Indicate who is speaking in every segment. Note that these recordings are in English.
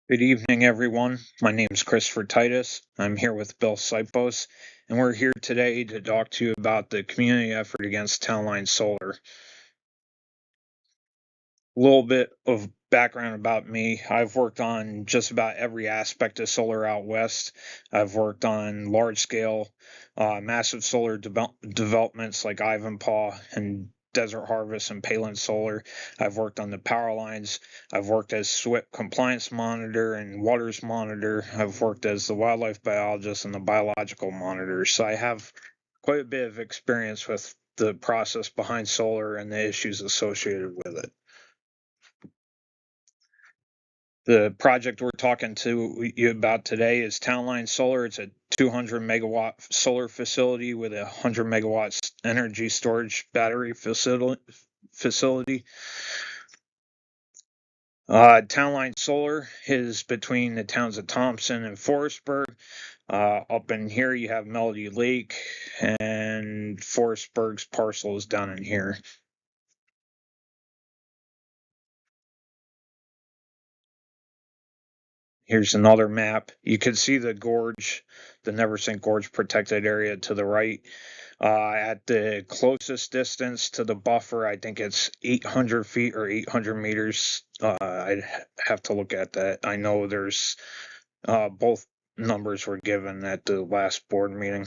Speaker 1: Good evening, everyone. My name is Christopher Titus. I'm here with Bill Sipos, and we're here today to talk to you about the community effort against Townline Solar. A little bit of background about me. I've worked on just about every aspect of solar out west. I've worked on large scale, massive solar developments like Ivanpah and Desert Harvest and Palin Solar. I've worked on the power lines. I've worked as SWIP compliance monitor and waters monitor. I've worked as the wildlife biologist and the biological monitor. So I have quite a bit of experience with the process behind solar and the issues associated with it. The project we're talking to you about today is Townline Solar. It's a 200 megawatt solar facility with a 100 megawatts energy storage battery facility. Townline Solar is between the towns of Thompson and Forestburg. Up in here, you have Melody Lake, and Forestburg's parcel is down in here. Here's another map. You can see the gorge, the Neversink Gorge protected area to the right. At the closest distance to the buffer, I think it's 800 feet or 800 meters. I'd have to look at that. I know there's both numbers were given at the last board meeting.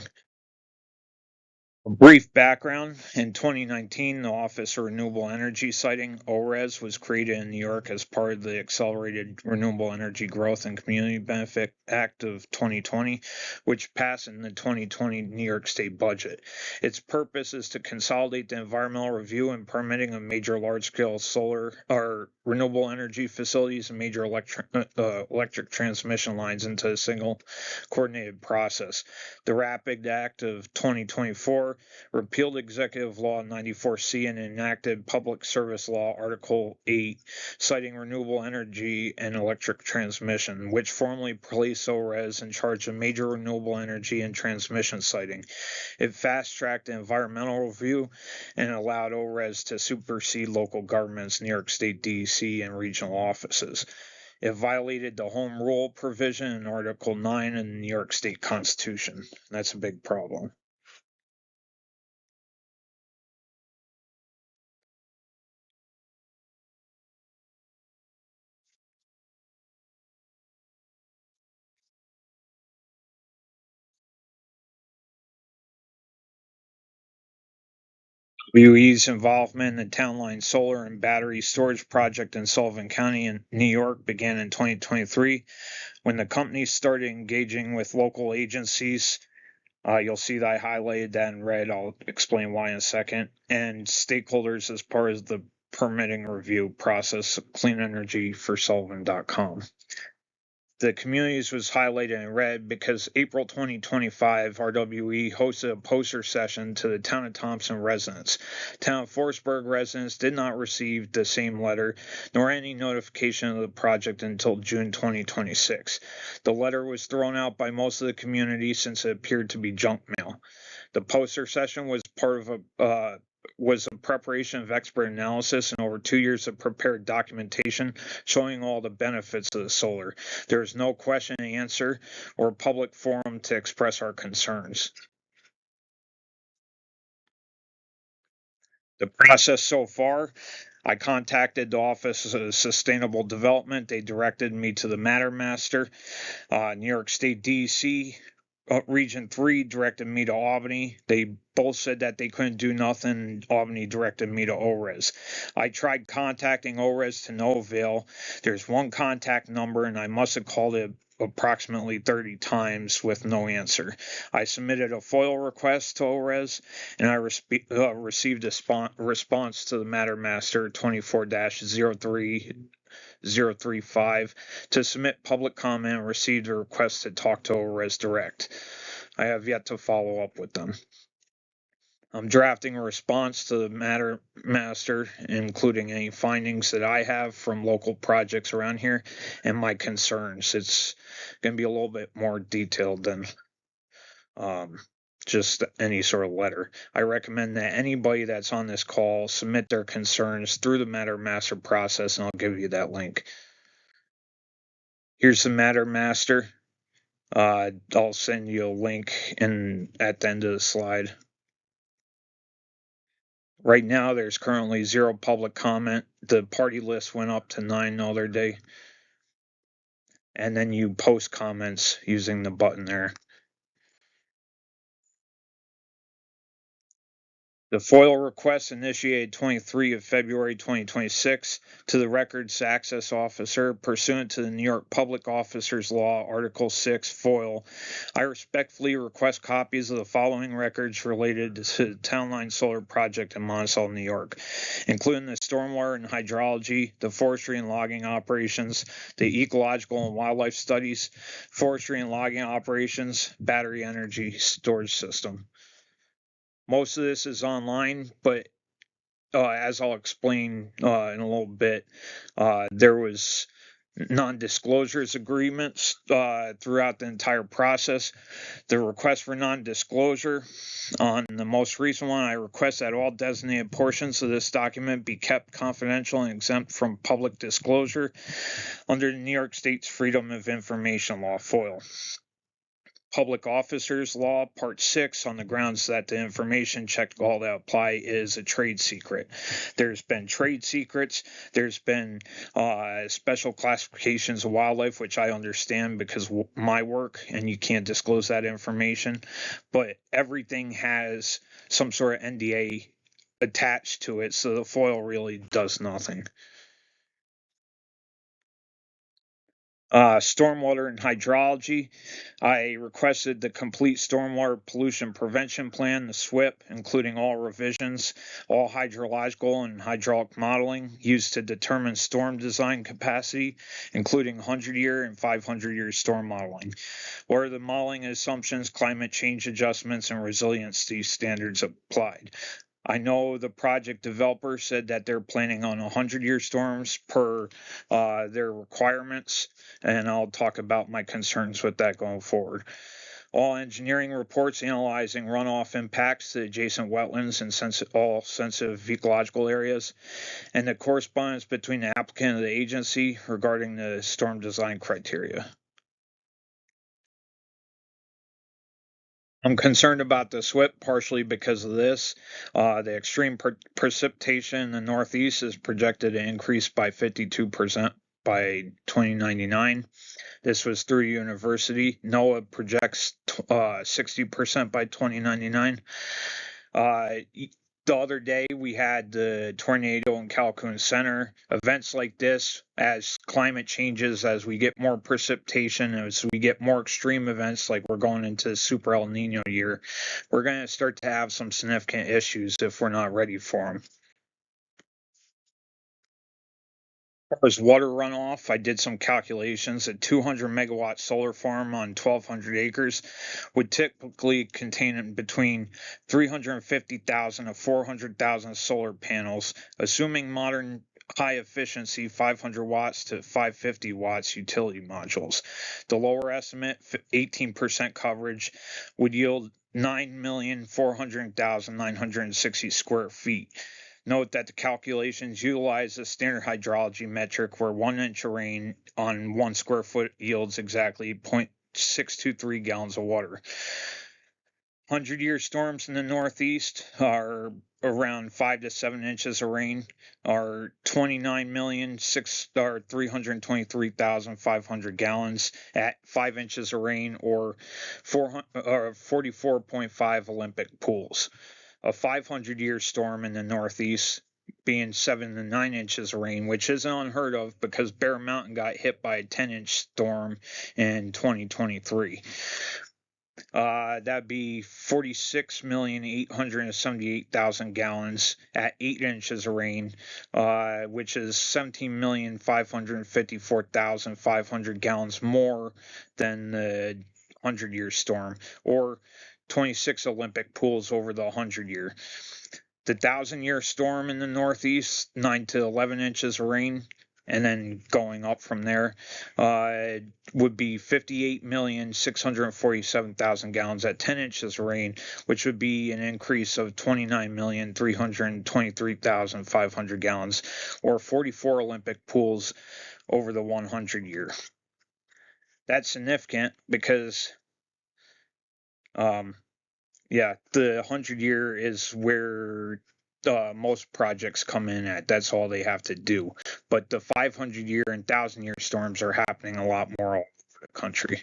Speaker 1: A brief background. In 2019, the Office of Renewable Energy Siting, ORES, was created in New York as part of the Accelerated Renewable Energy Growth and Community Benefit Act of 2020, which passed in the 2020 New York State budget. Its purpose is to consolidate the environmental review and permitting of major large-scale solar or renewable energy facilities and major electric transmission lines into a single coordinated process. The RAPID Act of 2024 repealed Executive Law 94C and enacted Public Service Law Article 8, citing renewable energy and electric transmission, which formally placed ORES in charge of major renewable energy and transmission siting. It fast-tracked the environmental review and allowed ORES to supersede local governments, New York State DEC, and regional offices. It violated the home rule provision in Article 9 in the New York State Constitution. That's a big problem. WE's involvement in the Townline Solar and Battery Storage Project in Sullivan County in New York began in 2023 when the company started engaging with local agencies. You'll see that I highlighted that in red. I'll explain why in a second. And stakeholders as part of the permitting review process, cleanenergyforsullivan.com. The communities was highlighted in red because April 2025, RWE hosted a poster session to the town of Thompson residents. Town of Forestburg residents did not receive the same letter nor any notification of the project until June 2026. The letter was thrown out by most of the community since it appeared to be junk mail. The poster session was part of a preparation of expert analysis and over 2 years of prepared documentation showing all the benefits of the solar. There is no question and answer or public forum to express our concerns. The process so far, I contacted the Office of Sustainable Development. They directed me to the Matter Master. New York State DEC Region 3 directed me to Albany. They both said that they couldn't do nothing. Albany directed me to ORES. I tried contacting ORES to no avail. There's one contact number, and I must have called it approximately 30 times with no answer. I submitted a FOIL request to ORES, and I received a response to the Matter Master 24-03035 to submit public comment and received a request to talk to ORES Direct. I have yet to follow up with them. I'm drafting a response to the Matter Master, including any findings that I have from local projects around here and my concerns. It's going to be a little bit more detailed than just any sort of letter. I recommend that anybody that's on this call submit their concerns through the Matter Master process, and I'll give you that link. Here's the Matter Master. I'll send you a link at the end of the slide. Right now, there's currently 0 public comment. The party list went up to 9 the other day. And then you post comments using the button there. The FOIL request initiated 23 of February 2026 to the Records Access Officer pursuant to the New York Public Officers Law, Article 6, FOIL. I respectfully request copies of the following records related to the Town Line Solar Project in Monticello, New York, including the stormwater and hydrology, the forestry and logging operations, the ecological and wildlife studies, forestry and logging operations, battery energy storage system. Most of this is online, but as I'll explain in a little bit, there was non-disclosures agreements throughout the entire process. The request for non-disclosure on the most recent one, I request that all designated portions of this document be kept confidential and exempt from public disclosure under the New York State's Freedom of Information Law, FOIL. Public Officers Law, Part 6, on the grounds that the information checked all that apply is a trade secret. There's been trade secrets. There's been special classifications of wildlife, which I understand because of my work, and you can't disclose that information. But everything has some sort of NDA attached to it, so the FOIL really does nothing. Stormwater and hydrology. I requested the complete stormwater pollution prevention plan, the SWIP, including all revisions, all hydrological and hydraulic modeling used to determine storm design capacity, including 100-year and 500-year storm modeling. What are the modeling assumptions, climate change adjustments, and resiliency standards applied? I know the project developer said that they're planning on 100-year storms per their requirements, and I'll talk about my concerns with that going forward. All engineering reports analyzing runoff impacts to adjacent wetlands and all sensitive ecological areas, and the correspondence between the applicant and the agency regarding the storm design criteria. I'm concerned about the SWIP partially because of this. The extreme precipitation in the Northeast is projected to increase by 52% by 2099. This was through university. NOAA projects 60% by 2099. The other day we had the tornado in Calhoun Center. Events like this, as climate changes, as we get more precipitation, as we get more extreme events like we're going into Super El Nino year, we're going to start to have some significant issues if we're not ready for them. As far as water runoff, I did some calculations. A 200 megawatt solar farm on 1,200 acres would typically contain between 350,000 to 400,000 solar panels, assuming modern high efficiency 500 watts to 550 watts utility modules. The lower estimate, 18% coverage, would yield 9,400,960 square feet. Note that the calculations utilize a standard hydrology metric where 1 inch of rain on 1 square foot yields exactly 0.623 gallons of water. 100-year storms in the Northeast are around 5 to 7 inches of rain, are 29,323,500 gallons at 5 inches of rain, or 44.5 Olympic pools. A 500-year storm in the Northeast being 7 to 9 inches of rain, which isn't unheard of because Bear Mountain got hit by a 10-inch storm in 2023. That'd be 46,878,000 gallons at 8 inches of rain, which is 17,554,500 gallons more than the 100-year storm, or 26 Olympic pools over the 100-year. The 1,000-year storm in the Northeast, 9 to 11 inches of rain, and then going up from there, would be 58,647,000 gallons at 10 inches of rain, which would be an increase of 29,323,500 gallons, or 44 Olympic pools over the 100-year. that's significant because, yeah, the 100-year is where most projects come in at. That's all they have to do. But the 500-year and 1,000-year storms are happening a lot more all over the country.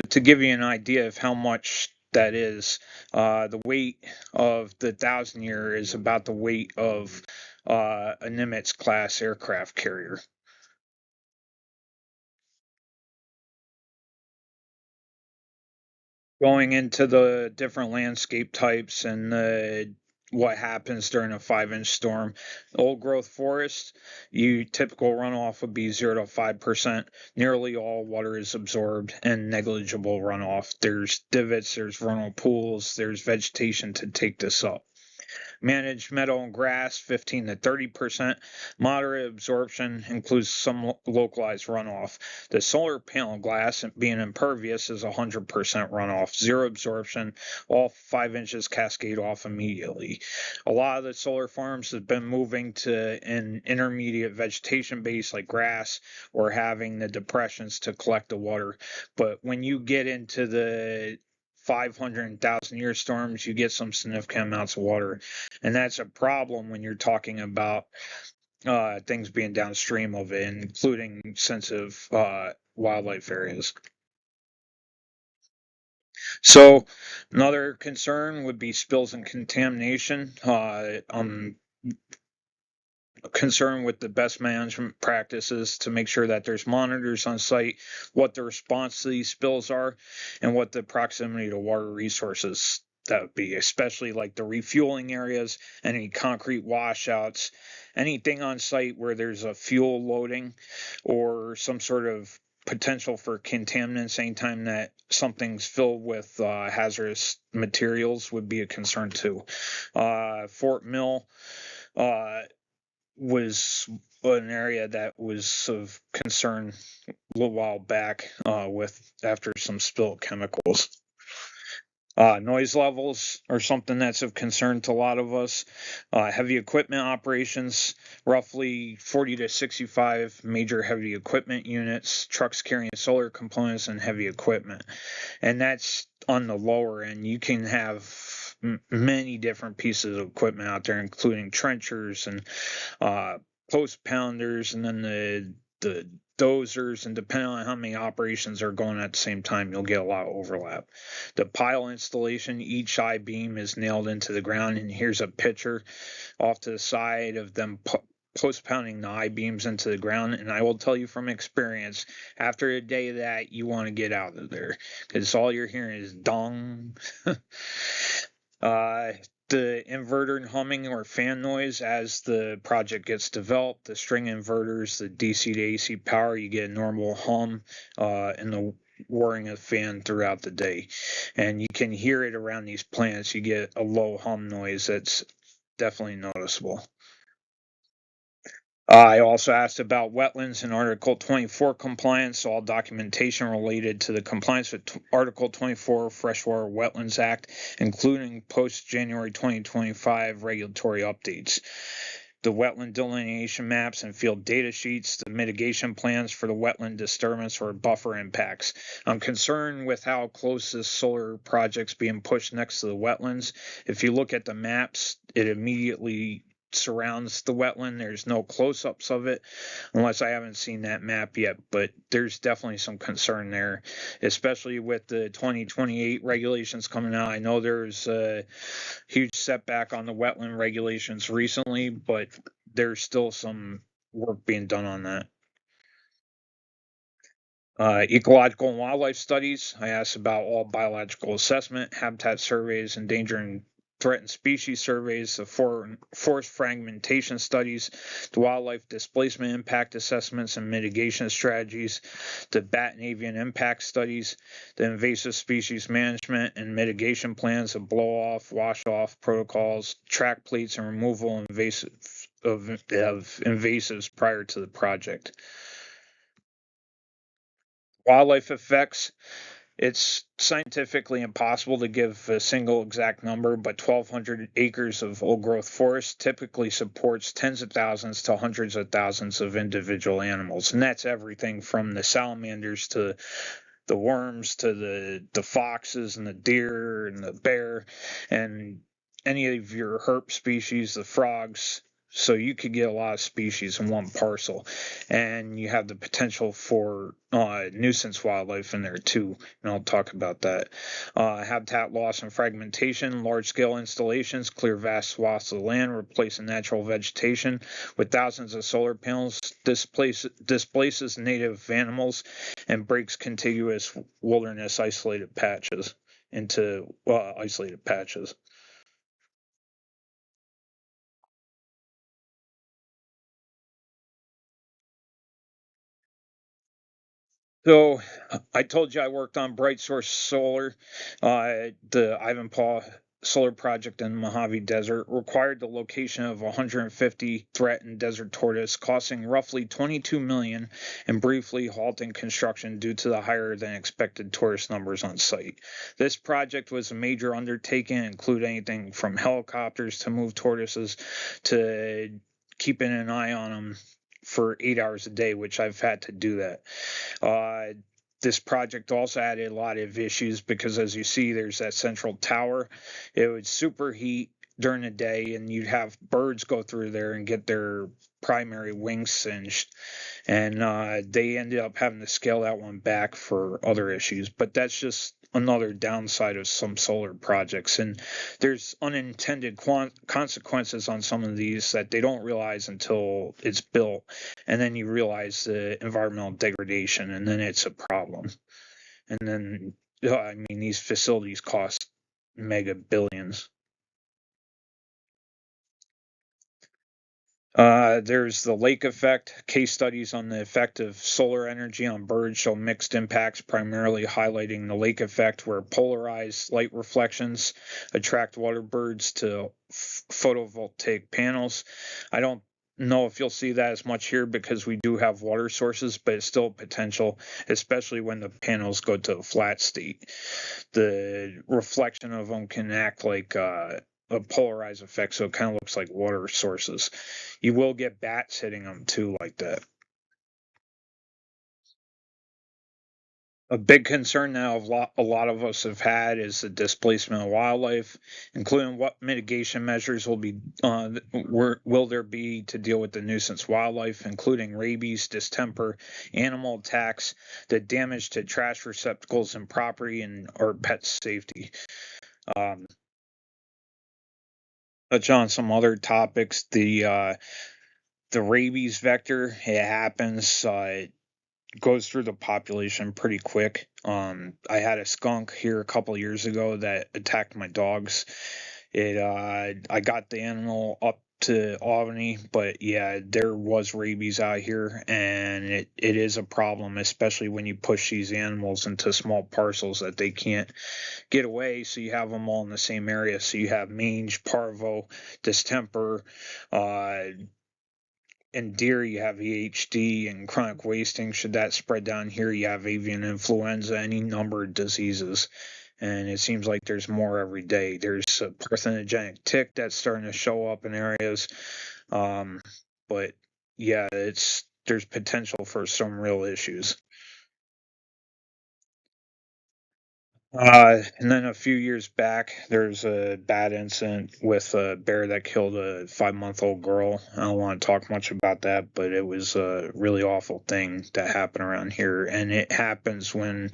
Speaker 1: To give you an idea of how much that is, the weight of the 1,000-year is about the weight of a Nimitz class aircraft carrier. Going into the different landscape types and what happens during a 5-inch storm. Old growth forest, you typical runoff would be 0 to 5%. Nearly all water is absorbed and negligible runoff. There's divots, there's vernal pools, there's vegetation to take this up. Managed meadow and grass, 15 to 30%. Moderate absorption includes some localized runoff. The solar panel glass, being impervious, is 100% runoff. Zero absorption. All 5 inches cascade off immediately. A lot of the solar farms have been moving to an intermediate vegetation base like grass or having the depressions to collect the water. But when you get into the 500,000-year storms, you get some significant amounts of water. And that's a problem when you're talking about things being downstream of it, including sensitive wildlife areas. So another concern would be spills and contamination. Concerned with the best management practices to make sure that there's monitors on site, what the response to these spills are, and what the proximity to water resources that would be, especially like the refueling areas, any concrete washouts, anything on site where there's a fuel loading or some sort of potential for contaminants anytime that something's filled with hazardous materials would be a concern too. Fort Mill was an area that was of concern a little while back with after some spilled chemicals. Noise levels are something that's of concern to a lot of us. Heavy equipment operations, roughly 40 to 65 major heavy equipment units, trucks carrying solar components and heavy equipment. And that's on the lower end. You can have many different pieces of equipment out there, including trenchers and post pounders, and then the dozers, and depending on how many operations are going at the same time, you'll get a lot of overlap. The pile installation, each I-beam is nailed into the ground, and here's a picture off to the side of them post pounding the I-beams into the ground. And I will tell you from experience, after a day of that, you want to get out of there because all you're hearing is dong. The inverter humming or fan noise as the project gets developed, the string inverters, the DC to AC power, you get a normal hum and the whirring of the fan throughout the day. And you can hear it around these plants. You get a low hum noise that's definitely noticeable. I also asked about wetlands and Article 24 compliance, all documentation related to the compliance with Article 24 Freshwater Wetlands Act, including post-January 2025 regulatory updates. The wetland delineation maps and field data sheets, the mitigation plans for the wetland disturbance or buffer impacts. I'm concerned with how close this solar project's being pushed next to the wetlands. If you look at the maps, it immediately surrounds the wetland. There's no close-ups of it unless I haven't seen that map yet, but there's definitely some concern there, especially with the 2028 regulations coming out. I know there's a huge setback on the wetland regulations recently, but there's still some work being done on that. Ecological and wildlife studies. I asked about all biological assessment, habitat surveys, endangered and threatened species surveys, the forest fragmentation studies, the wildlife displacement impact assessments and mitigation strategies, the bat and avian impact studies, the invasive species management and mitigation plans, the blow-off, wash-off protocols, track plates, and removal of invasives prior to the project. Wildlife effects. It's scientifically impossible to give a single exact number, but 1,200 acres of old growth forest typically supports tens of thousands to hundreds of thousands of individual animals. And that's everything from the salamanders to the worms to the foxes and the deer and the bear and any of your herp species, the frogs. So you could get a lot of species in one parcel, and you have the potential for nuisance wildlife in there too. And I'll talk about that. Habitat loss and fragmentation, large-scale installations clear vast swaths of land, replacing natural vegetation with thousands of solar panels, displaces native animals, and breaks contiguous wilderness isolated patches into isolated patches. So I told you I worked on Bright Source Solar, the Ivanpah solar project in the Mojave Desert required the location of 150 threatened desert tortoise, costing roughly 22 million and briefly halting construction due to the higher than expected tourist numbers on site. This project was a major undertaking, include anything from helicopters to move tortoises to keeping an eye on them for 8 hours a day, which I've had to do that. Uh, this project also added a lot of issues because, as you see, there's that central tower. It would superheat during the day, and you'd have birds go through there and get their primary wings singed. And they ended up having to scale that one back for other issues. But that's just another downside of some solar projects. And there's unintended consequences on some of these that they don't realize until it's built. And then you realize the environmental degradation, and then it's a problem. And then, I mean, these facilities cost mega billions. There's the lake effect. Case studies on the effect of solar energy on birds show mixed impacts, primarily highlighting the lake effect, where polarized light reflections attract water birds to photovoltaic panels. I don't know if you'll see that as much here because we do have water sources, but it's still potential, especially when the panels go to a flat state. The reflection of them can act like a polarized effect, so it kind of looks like water sources. You will get bats hitting them too, like that. A big concern now a lot of us have had is the displacement of wildlife, including what mitigation measures will there be to deal with the nuisance wildlife, including rabies, distemper, animal attacks, the damage to trash receptacles and property, and or pet safety. Um, touch on some other topics. The rabies vector, it happens. It goes through the population pretty quick. I had a skunk here a couple years ago that attacked my dogs. I got the animal up to Albany, but yeah, there was rabies out here, and it is a problem, especially when you push these animals into small parcels that they can't get away. So you have them all in the same area. So you have mange, parvo, distemper, uh, in deer, you have EHD and chronic wasting. Should that spread down here, you have avian influenza, any number of diseases. And it seems like there's more every day. There's a parthenogenic tick that's starting to show up in areas. Um, but yeah, there's potential for some real issues. And then a few years back, there's a bad incident with a bear that killed a 5-month-old girl. I don't want to talk much about that, but it was a really awful thing that happened around here. And it happens when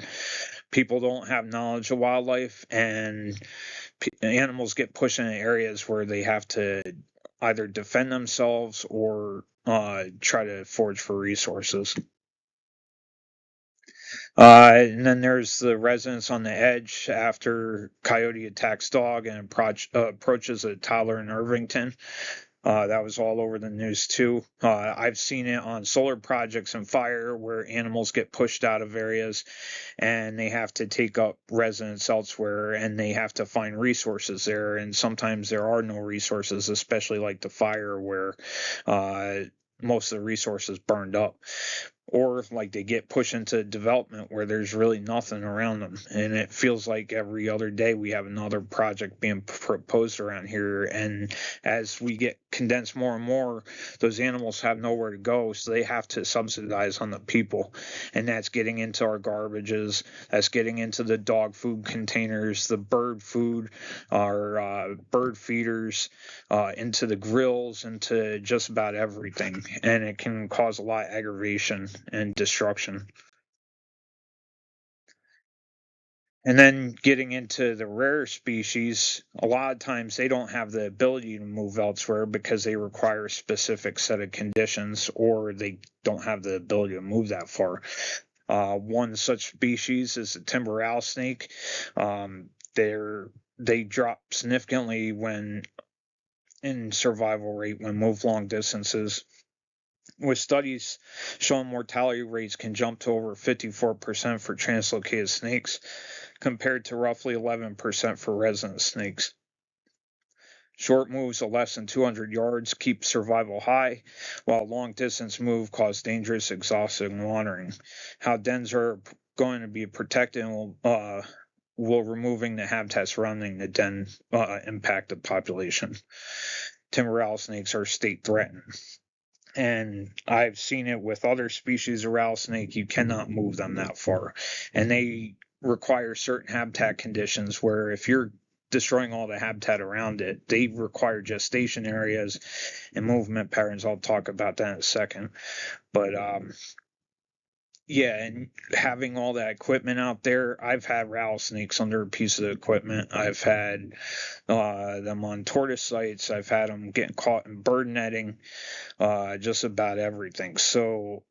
Speaker 1: people don't have knowledge of wildlife and animals get pushed into areas where they have to either defend themselves or try to forage for resources. And then there's the residents on the edge after coyote attacks dog and approaches a toddler in Irvington. That was all over the news too. I've seen it on solar projects and fire where animals get pushed out of areas and they have to take up residence elsewhere and they have to find resources there. And sometimes there are no resources, especially like the fire where most of the resources burned up. or like they get pushed into development where there's really nothing around them, and it feels like every other day we have another project being proposed around here. And as we get condensed more and more, those animals have nowhere to go, so they have to subsidize on the people, and that's getting into our garbages, that's getting into the dog food containers, the bird food, our bird feeders, into the grills, into just about everything, and it can cause a lot of aggravation and destruction. And then getting into the rare species, a lot of times they don't have the ability to move elsewhere because they require a specific set of conditions, or they don't have the ability to move that far. One such species is the timber rattlesnake. They drop significantly when in survival rate when moved long distances, with studies showing mortality rates can jump to over 54% for translocated snakes, compared to roughly 11% for resident snakes. Short moves of less than 200 yards keep survival high, while long distance move cause dangerous, exhausting wandering. How dens are going to be protected will removing the habitat surrounding the den impact the population. Timber rattlesnakes are state threatened. And I've seen it with other species of rattlesnake. You cannot move them that far, and they require certain habitat conditions where if you're destroying all the habitat around it, they require gestation areas and movement patterns. I'll talk about that in a second. But yeah, and having all that equipment out there, I've had rattlesnakes under a piece of equipment. I've had them on tortoise sites. I've had them getting caught in bird netting, just about everything. So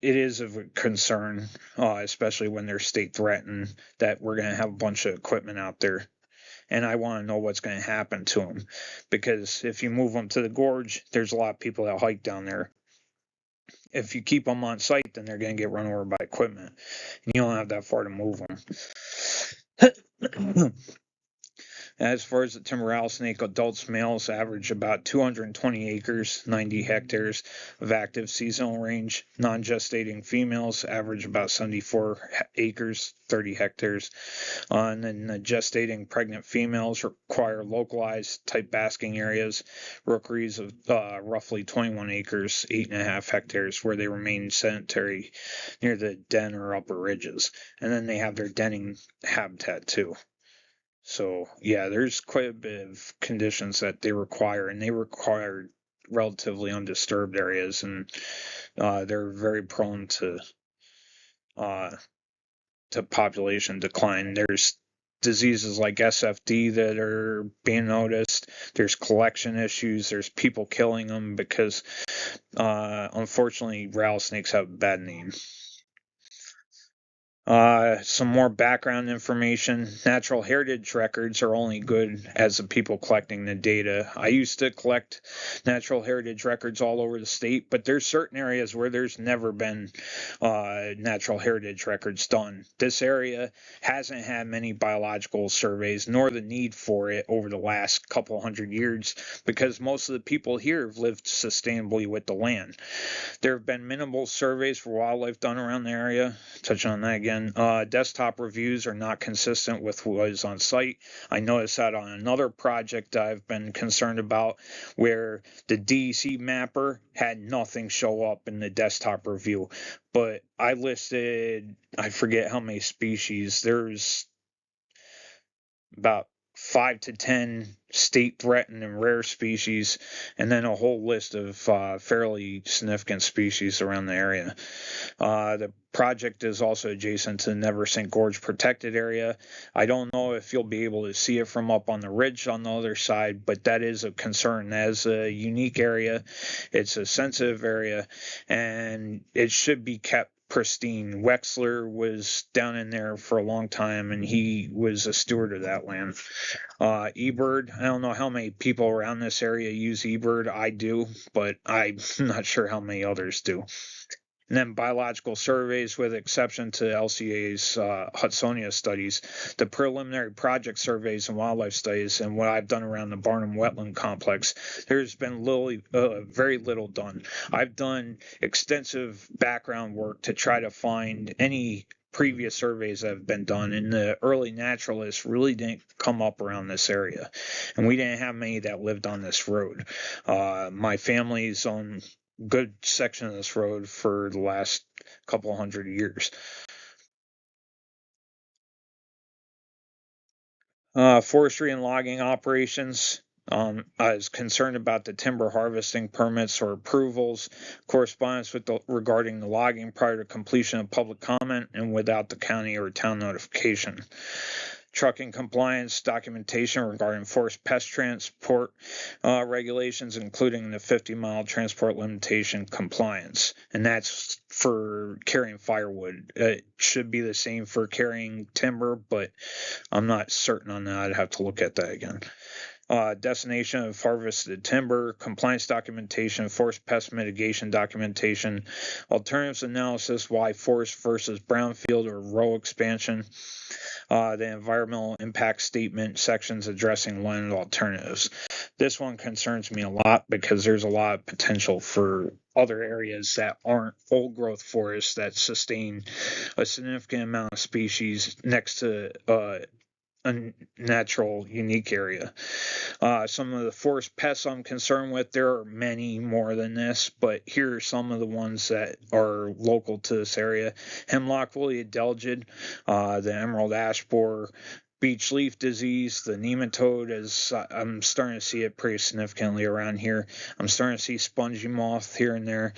Speaker 1: it is of a concern, especially when they're state threatened, that we're going to have a bunch of equipment out there. And I want to know what's going to happen to them, because if you move them to the gorge, there's a lot of people that hike down there. If you keep them on site, then they're going to get run over by equipment, and you don't have that far to move them. As far as the timber rattlesnake, adults males average about 220 acres, 90 hectares of active seasonal range. Non-gestating females average about 74 acres, 30 hectares. And then the gestating pregnant females require localized type basking areas, rookeries of roughly 21 acres, 8.5 hectares, where they remain sedentary near the den or upper ridges. And then they have their denning habitat too. So yeah, there's quite a bit of conditions that they require, and they require relatively undisturbed areas, and they're very prone uh, to population decline. There's diseases like SFD that are being noticed. There's collection issues. There's people killing them because, unfortunately, rattlesnakes have a bad name. Some more background information. Natural heritage records are only good as the people collecting the data. I used to collect natural heritage records all over the state, but there's certain areas where there's never been natural heritage records done. This area hasn't had many biological surveys, nor the need for it over the last couple hundred years, because most of the people here have lived sustainably with the land. There have been minimal surveys for wildlife done around the area. Touch on that again. Desktop reviews are not consistent with what is on site. I noticed that on another project I've been concerned about, where the DEC mapper had nothing show up in the desktop review. But I listed, I forget how many species. There's about 5 to 10 state threatened and rare species, and then a whole list of fairly significant species around the area. The project is also adjacent to the Neversink Gorge Protected Area. I don't know if you'll be able to see it from up on the ridge on the other side, but that is a concern. As a unique area, it's a sensitive area, and it should be kept pristine. Wexler was down in there for a long time, and he was a steward of that land. eBird, I don't know how many people around this area use eBird. I do, but I'm not sure how many others do. And then biological surveys, with exception to LCA's Hudsonia studies, the preliminary project surveys and wildlife studies, and what I've done around the Barnum Wetland Complex, there's been very little done. I've done extensive background work to try to find any previous surveys that have been done, and the early naturalists really didn't come up around this area, and we didn't have many that lived on this road. My family's on good section of this road for the last couple hundred years. Forestry and logging operations. I was concerned about the timber harvesting permits or approvals, correspondence regarding the logging prior to completion of public comment and without the county or town notification. Trucking compliance documentation regarding forest pest transport regulations, including the 50-mile transport limitation compliance. And that's for carrying firewood. It should be the same for carrying timber, but I'm not certain on that. I'd have to look at that again. Destination of harvested timber, compliance documentation, forest pest mitigation documentation, alternatives analysis, why forest versus brownfield or row expansion, the environmental impact statement sections addressing land alternatives. This one concerns me a lot because there's a lot of potential for other areas that aren't old growth forests that sustain a significant amount of species next to a natural unique area. Some of the forest pests I'm concerned with, there are many more than this, but here are some of the ones that are local to this area. Hemlock woolly adelgid, the emerald ash borer, beech leaf disease, the nematode, is I'm starting to see it pretty significantly around here. I'm starting to see spongy moth here and there.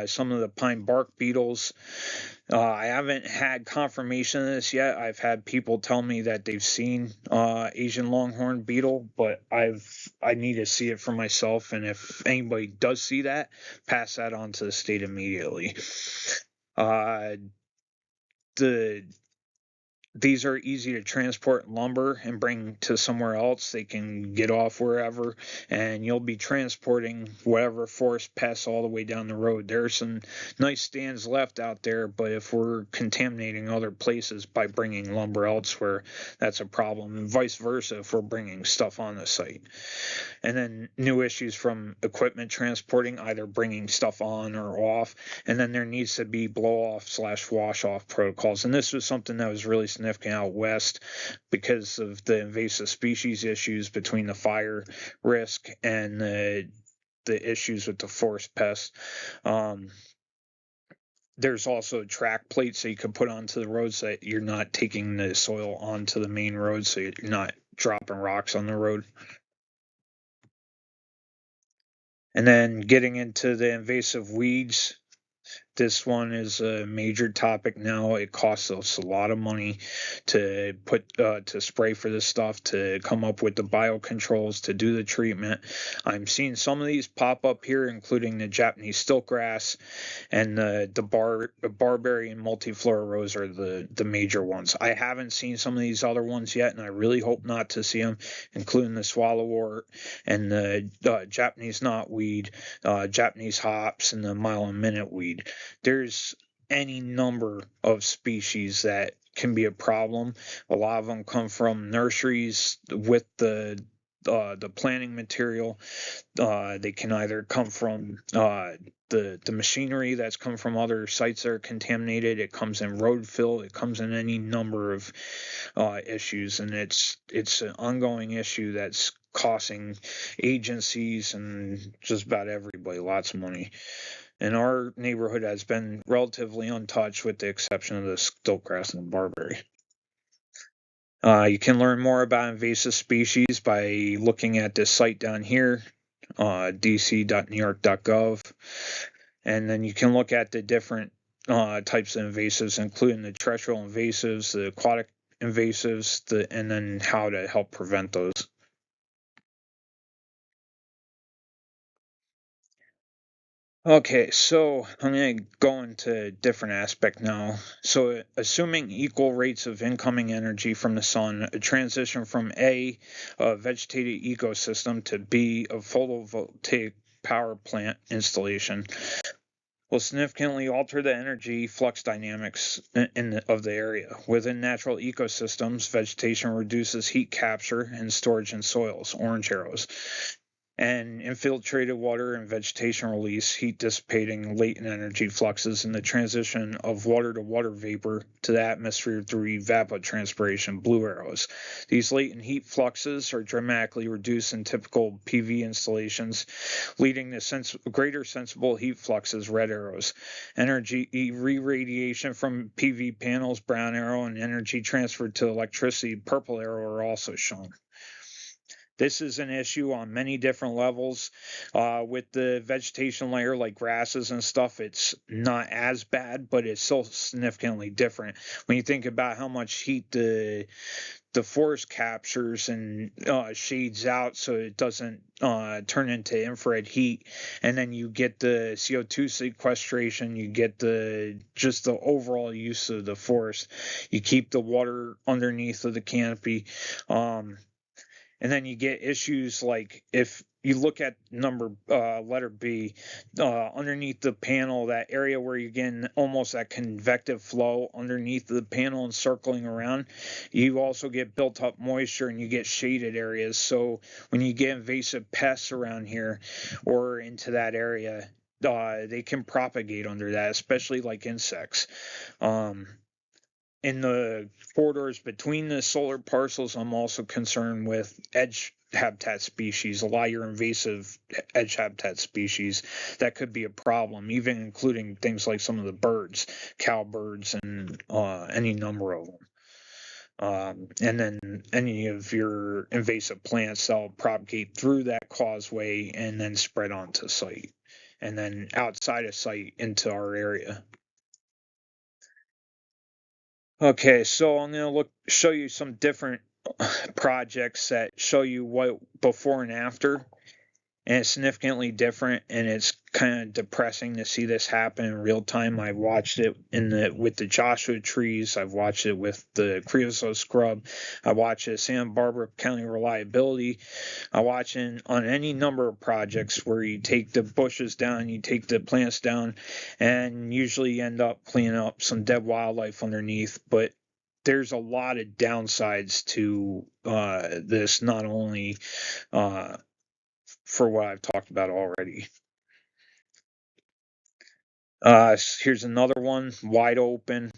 Speaker 1: Some of the pine bark beetles. I haven't had confirmation of this yet. I've had people tell me that they've seen Asian longhorn beetle, but I need to see it for myself. And if anybody does see that, pass that on to the state immediately. These are easy to transport lumber and bring to somewhere else. They can get off wherever, and you'll be transporting whatever forest pests all the way down the road. There are some nice stands left out there, but if we're contaminating other places by bringing lumber elsewhere, that's a problem, and vice versa if we're bringing stuff on the site. And then new issues from equipment transporting, either bringing stuff on or off, and then there needs to be blow-off/wash-off protocols. And this was something that was really significant out west because of the invasive species issues between the fire risk and the issues with the forest pests. There's also track plates that you can put onto the roads so that you're not taking the soil onto the main road, so you're not dropping rocks on the road. And then getting into the invasive weeds, this one is a major topic now. It costs us a lot of money to spray for this stuff, to come up with the biocontrols, to do the treatment. I'm seeing some of these pop up here, including the Japanese stiltgrass and the barberry and multiflora rose are the major ones. I haven't seen some of these other ones yet, and I really hope not to see them, including the swallowwort and the Japanese knotweed, Japanese hops, and the mile a minute weed. There's any number of species that can be a problem. A lot of them come from nurseries with the planting material. They can either come from the machinery that's come from other sites that are contaminated. It comes in road fill. It comes in any number of issues, and it's an ongoing issue that's costing agencies and just about everybody lots of money. And our neighborhood has been relatively untouched with the exception of the stiltgrass and the barberry. You can learn more about invasive species by looking at this site down here, dc.newyork.gov. And then you can look at the different types of invasives, including the terrestrial invasives, the aquatic invasives, and then how to help prevent those. Okay, so I'm going to go into a different aspect now. So, assuming equal rates of incoming energy from the sun, a transition from A, a vegetated ecosystem, to B, a photovoltaic power plant installation. will significantly alter the energy flux dynamics of the area. Within natural ecosystems, vegetation reduces heat capture and storage in soils, orange arrows, and infiltrated water and vegetation release heat dissipating latent energy fluxes in the transition of water to water vapor to the atmosphere through evapotranspiration, blue arrows. These latent heat fluxes are dramatically reduced in typical PV installations, leading to greater sensible heat fluxes, red arrows. Energy re-radiation from PV panels, brown arrow, and energy transferred to electricity, purple arrow, are also shown. This is an issue on many different levels. With the vegetation layer, like grasses and stuff, it's not as bad, but it's still significantly different. When you think about how much heat the forest captures and shades out so it doesn't turn into infrared heat, and then you get the CO2 sequestration, you get just the overall use of the forest. You keep the water underneath of the canopy. And then you get issues like if you look at letter B, underneath the panel, that area where you're getting almost that convective flow underneath the panel and circling around, you also get built up moisture and you get shaded areas. So when you get invasive pests around here or into that area, they can propagate under that, especially like insects. In the corridors between the solar parcels, I'm also concerned with edge habitat species, a lot of your invasive edge habitat species that could be a problem, even including things like some of the birds, cowbirds, and any number of them. And then any of your invasive plants that'll propagate through that causeway and then spread onto site, and then outside of site into our area. Okay, so I'm going to show you some different projects that show you what before and after, and it's significantly different, and it's kind of depressing to see this happen in real time. I watched it with the Joshua trees. I've watched it with the creosote scrub. I watched it Santa Barbara County reliability. I watch it on any number of projects where you take the bushes down, you take the plants down, and usually you end up cleaning up some dead wildlife underneath. But there's a lot of downsides to this, not only for what I've talked about already. Here's another one, wide open.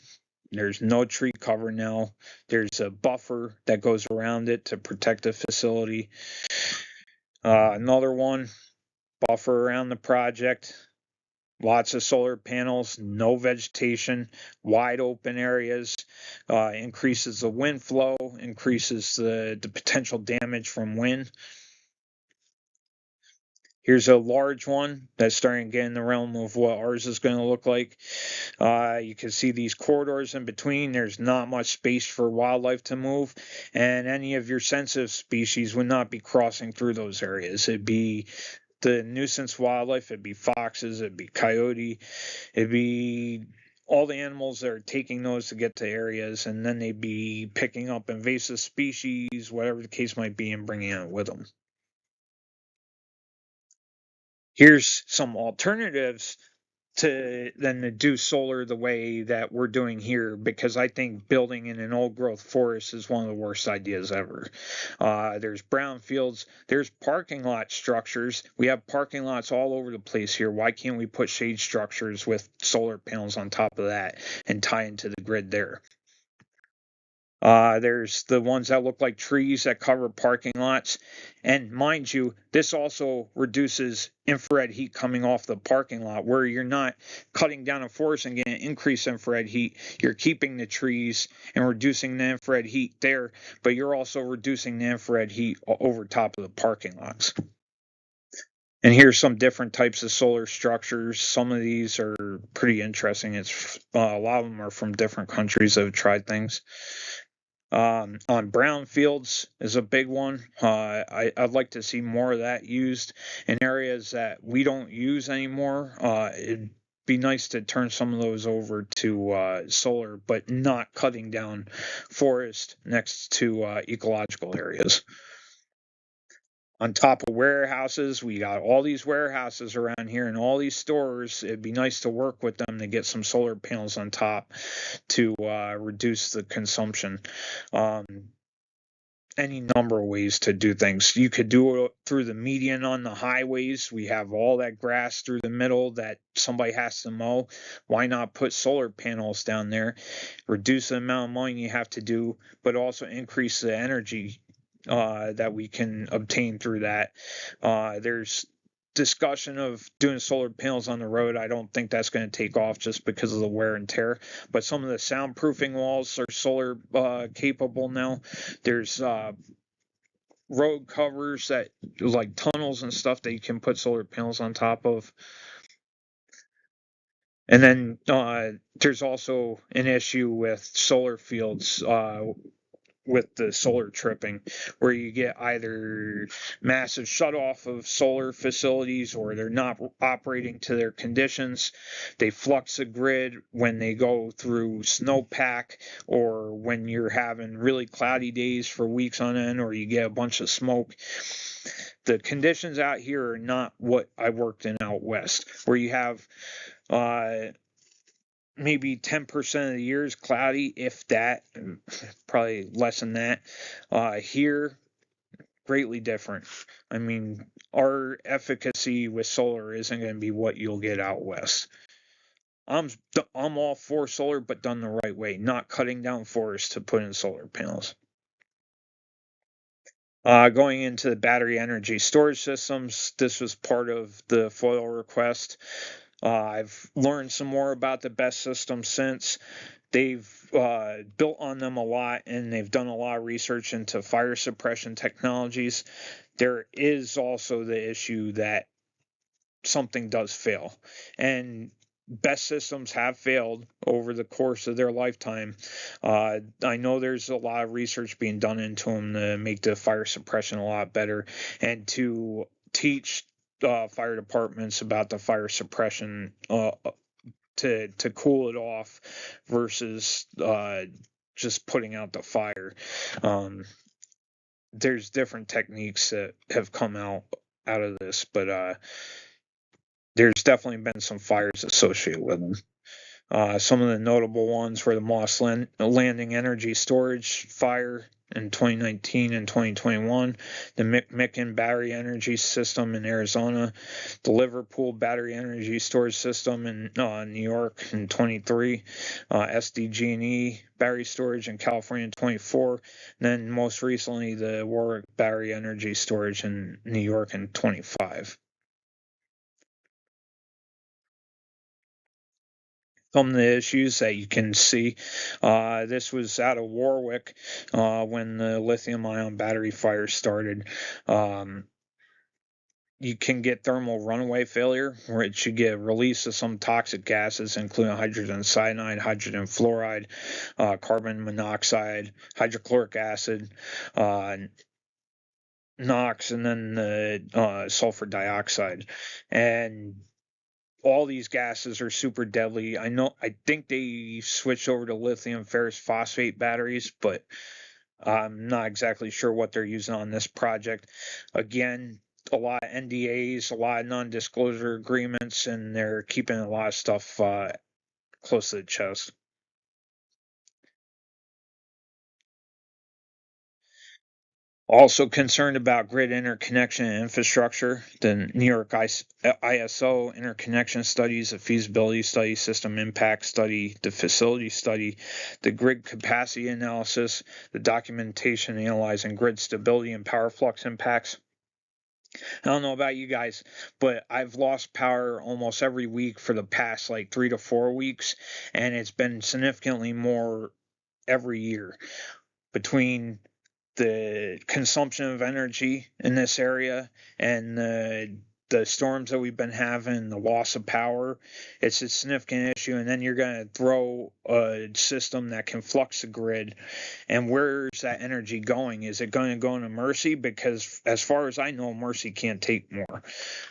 Speaker 1: There's no tree cover now. There's a buffer that goes around it to protect the facility. Another one, buffer around the project. Lots of solar panels, no vegetation, wide open areas, increases the wind flow, increases the potential damage from wind. Here's a large one that's starting to get in the realm of what ours is going to look like. You can see these corridors in between. There's not much space for wildlife to move, and any of your sensitive species would not be crossing through those areas. It'd be the nuisance wildlife, it'd be foxes, it'd be coyote, it'd be all the animals that are taking those to get to areas, and then they'd be picking up invasive species, whatever the case might be, and bringing it with them. Here's some alternatives to do solar the way that we're doing here, because I think building in an old growth forest is one of the worst ideas ever. There's brownfields, there's parking lot structures. We have parking lots all over the place here. Why can't we put shade structures with solar panels on top of that and tie into the grid there? There's the ones that look like trees that cover parking lots. And mind you, this also reduces infrared heat coming off the parking lot, where you're not cutting down a forest and getting increased infrared heat. You're keeping the trees and reducing the infrared heat there, but you're also reducing the infrared heat over top of the parking lots. And here's some different types of solar structures. Some of these are pretty interesting. It's a lot of them are from different countries that have tried things. On brownfields is a big one. I'd like to see more of that used in areas that we don't use anymore. It'd be nice to turn some of those over to solar, but not cutting down forest next to ecological areas. on top of warehouses. We got all these warehouses around here and all these stores. It'd be nice to work with them to get some solar panels on top to reduce the consumption. Um, any number of ways to do things. You could do it through the median on the highways. We have all that grass through the middle that somebody has to mow. Why not put solar panels down there? Reduce the amount of mowing you have to do, but also increase the energy that we can obtain through that. There's discussion of doing solar panels on the road. I don't think that's going to take off just because of the wear and tear. But some of the soundproofing walls are solar capable now. There's road covers that like tunnels and stuff that you can put solar panels on top of. And then there's also an issue with solar fields with the solar tripping, where you get either massive shutoff of solar facilities or they're not operating to their conditions. They flux the grid when they go through snowpack or when you're having really cloudy days for weeks on end, or you get a bunch of smoke. The conditions out here are not what I worked in out west, where you have maybe 10% of the year is cloudy, if that, probably less than that. Here, greatly different. I mean, our efficacy with solar isn't going to be what you'll get out west. I'm all for solar, but done the right way, not cutting down forests to put in solar panels. Going into the battery energy storage systems, this was part of the FOIL request. I've learned some more about the BESS system since. They've built on them a lot, and they've done a lot of research into fire suppression technologies. There is also the issue that something does fail, and BESS systems have failed over the course of their lifetime. I know there's a lot of research being done into them to make the fire suppression a lot better and to teach fire departments about the fire suppression to cool it off versus just putting out the fire. There's different techniques that have come out of this, but there's definitely been some fires associated with them. Some of the notable ones were the Moss Landing Energy Storage fire in 2019 and 2021, the McMicken Battery Energy System in Arizona, the Liverpool Battery Energy Storage System in New York in 23, SDG&E Battery Storage in California in 24, and then most recently the Warwick Battery Energy Storage in New York in 25. Some of the issues that you can see. This was out of Warwick when the lithium ion battery fire started. You can get thermal runaway failure, which you get a release of some toxic gases, including hydrogen cyanide, hydrogen fluoride, carbon monoxide, hydrochloric acid, NOx, and then the sulfur dioxide. And all these gases are super deadly. I think they switched over to lithium ferrous phosphate batteries, but I'm not exactly sure what they're using on this project. Again, a lot of NDAs, a lot of non-disclosure agreements, and they're keeping a lot of stuff close to the chest. Also concerned about grid interconnection and infrastructure. The New York ISO interconnection studies, the feasibility study, system impact study, the facility study, the grid capacity analysis, the documentation analyzing grid stability and power flux impacts. I don't know about you guys, but I've lost power almost every week for the past like 3 to 4 weeks, and it's been significantly more every year between the consumption of energy in this area and the storms that we've been having, the loss of power. It's a significant issue, and then you're going to throw a system that can flux the grid. And where's that energy going? Is it going to go into Mercy? Because as far as I know, Mercy can't take more.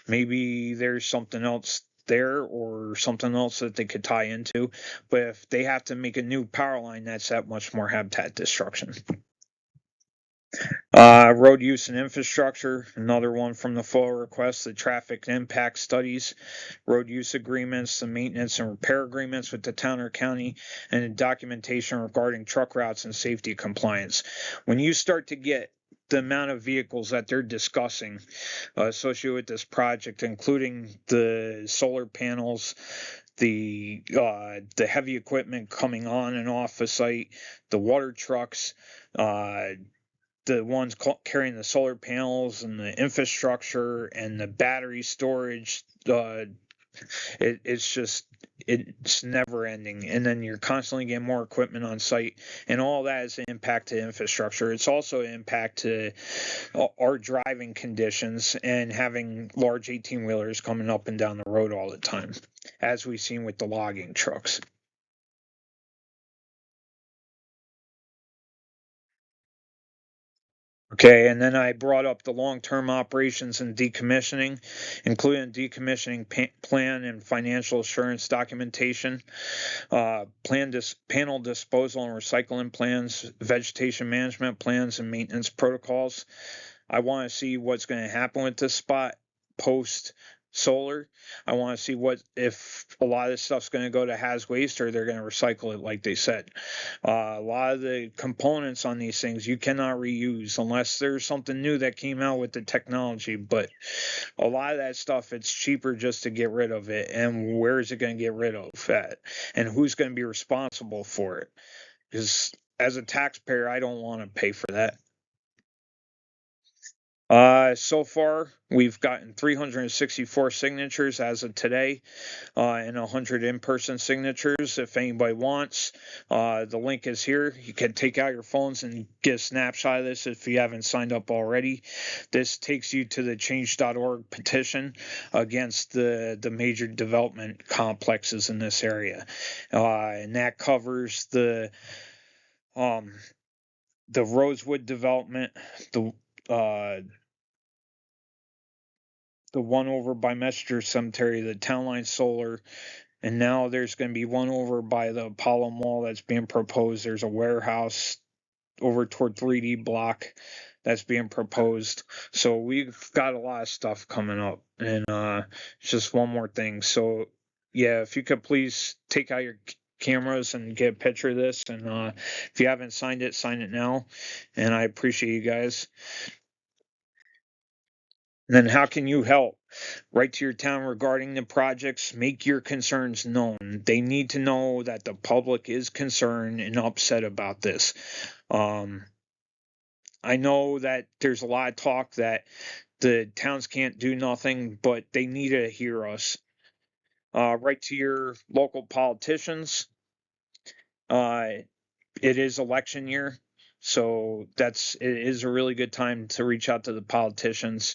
Speaker 1: Maybe there's something else there or something else that they could tie into. But if they have to make a new power line, that's that much more habitat destruction. Road use and infrastructure, another one from the FOA request, the traffic impact studies, road use agreements, the maintenance and repair agreements with the town or county, and the documentation regarding truck routes and safety compliance. When you start to get the amount of vehicles that they're discussing associated with this project, including the solar panels, the heavy equipment coming on and off the site, the water trucks, the ones carrying the solar panels and the infrastructure and the battery storage. It's never ending, and then you're constantly getting more equipment on site, and all that is an impact to infrastructure. It's also an impact to our driving conditions and having large 18-wheelers coming up and down the road all the time, as we've seen with the logging trucks. Okay, and then I brought up the long-term operations and decommissioning, including decommissioning plan and financial assurance documentation, panel disposal and recycling plans, vegetation management plans, and maintenance protocols. I want to see what's going to happen with this spot post solar. I want to see if a lot of this stuff's going to go to haz waste or they're going to recycle it like they said. A lot of the components on these things you cannot reuse unless there's something new that came out with the technology, but a lot of that stuff, it's cheaper just to get rid of it. And where is it going to get rid of at? And who's going to be responsible for it? Because as a taxpayer, I don't want to pay for that. So far, we've gotten 364 signatures as of today, and 100 in-person signatures. If anybody wants, the link is here. You can take out your phones and get a snapshot of this if you haven't signed up already. This takes you to the change.org petition against the major development complexes in this area, and that covers the Rosewood development, the one over by Messenger Cemetery, the Town Line Solar, and now there's going to be one over by the Apollo Mall that's being proposed. There's a warehouse over toward 3D Block that's being proposed. So we've got a lot of stuff coming up, and it's just one more thing. So yeah, if you could please take out your cameras and get a picture of this, and if you haven't signed it, sign it now, and I appreciate you guys. And then how can you help? Write to your town regarding the projects. Make your concerns known. They need to know that the public is concerned and upset about this. I know that there's a lot of talk that the towns can't do nothing, but they need to hear us. Write to your local politicians. It is election year. So it is a really good time to reach out to the politicians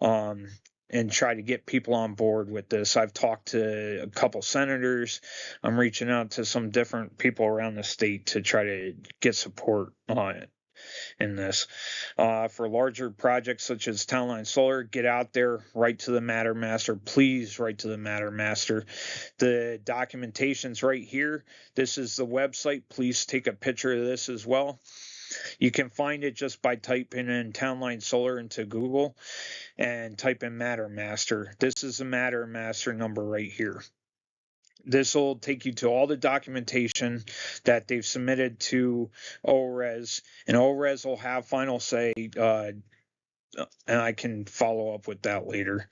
Speaker 1: and try to get people on board with this. I've talked to a couple senators. I'm reaching out to some different people around the state to try to get support on it in this. For larger projects such as Town Line Solar, get out there, write to the Matter Master. Please write to the Matter Master. The documentation's right here. This is the website. Please take a picture of this as well. You can find it just by typing in Town Line Solar into Google and type in Matter Master. This is the Matter Master number right here. This will take you to all the documentation that they've submitted to ORES, and ORES will have final say, and I can follow up with that later.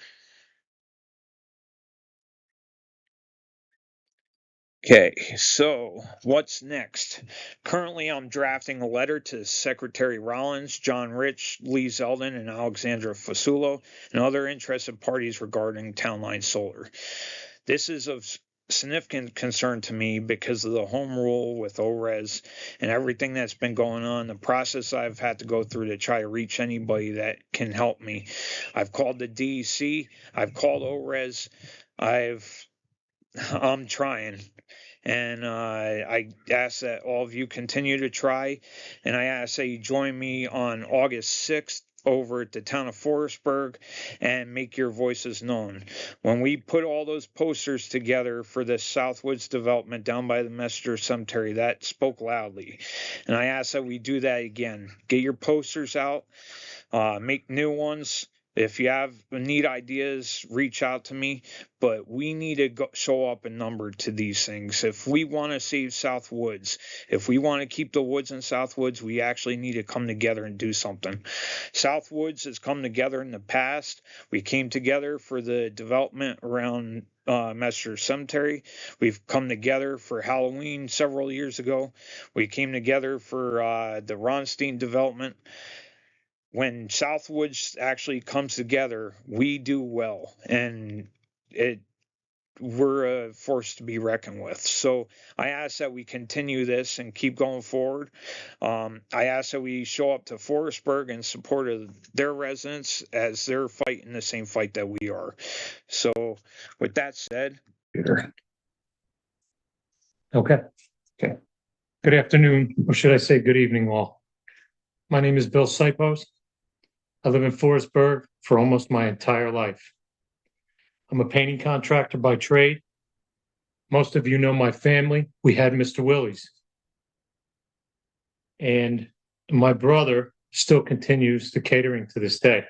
Speaker 1: Okay, so what's next? Currently, I'm drafting a letter to Secretary Rollins, John Rich, Lee Zeldin, and Alexandra Fasulo, and other interested parties regarding Town Line Solar. This is of significant concern to me because of the home rule with ORES and everything that's been going on, the process I've had to go through to try to reach anybody that can help me. I've called the DEC, I've called ORES, I'm trying. And I ask that all of you continue to try. And I ask that you join me on August 6th over at the town of Forestburg and make your voices known. When we put all those posters together for the Southwoods development down by the Messenger Cemetery, that spoke loudly. And I ask that we do that again. Get your posters out, make new ones. If you have neat ideas, reach out to me. But we need to show up in number to these things. If we want to save Southwoods, if we want to keep the woods in Southwoods, we actually need to come together and do something. Southwoods has come together in the past. We came together for the development around Messenger Cemetery. We've come together for Halloween several years ago. We came together for the Ronstein development. When Southwoods actually comes together, we do well, and we're a force to be reckoned with. So I ask that we continue this and keep going forward. I ask that we show up to Forestburg in support of their residents as they're fighting the same fight that we are. So with that said.
Speaker 2: Okay. Good afternoon, or should I say good evening, all. My name is Bill Sipos. I live in Forestburg for almost my entire life. I'm a painting contractor by trade. Most of you know my family. We had Mr. Willie's. And my brother still continues the catering to this day.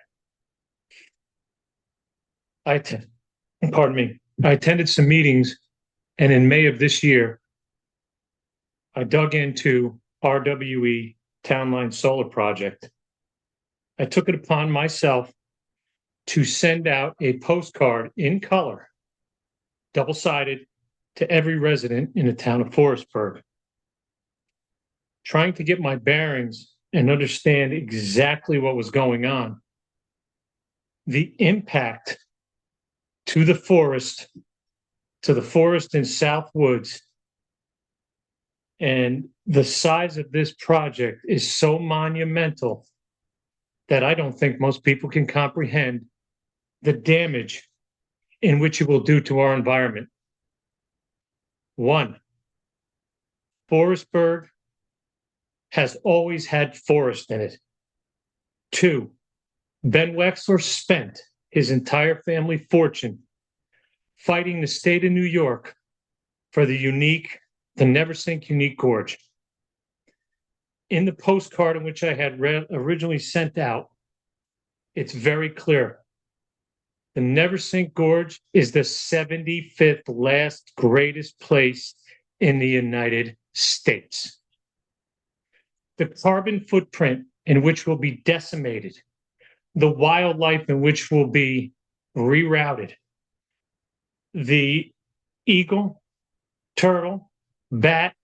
Speaker 2: I attended some meetings, and in May of this year, I dug into RWE Town Line Solar Project. I took it upon myself to send out a postcard in color, double-sided, to every resident in the town of Forestburg, trying to get my bearings and understand exactly what was going on. The impact to the forest in Southwoods, and the size of this project is so monumental that I don't think most people can comprehend the damage in which it will do to our environment. 1, Forestburg has always had forest in it. 2, Ben Wexler spent his entire family fortune fighting the state of New York for the Neversink Unique Gorge. In the postcard in which I had originally sent out, it's very clear. The Neversink Gorge is the 75th last greatest place in the United States. The carbon footprint in which will be decimated, the wildlife in which will be rerouted, the eagle, turtle, bat,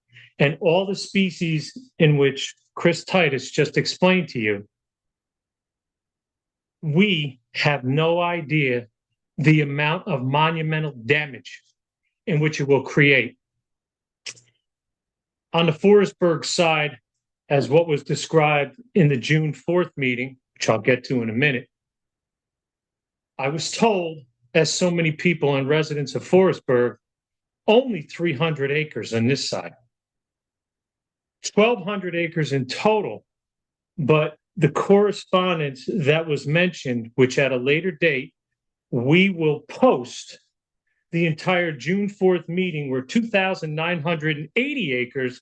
Speaker 2: and all the species in which Chris Titus just explained to you, we have no idea the amount of monumental damage in which it will create. On the Forestburg side, as what was described in the June 4th meeting, which I'll get to in a minute, I was told, as so many people and residents of Forestburg, only 300 acres on this side. 1,200 acres in total, but the correspondence that was mentioned, which at a later date, we will post the entire June 4th meeting where 2,980 acres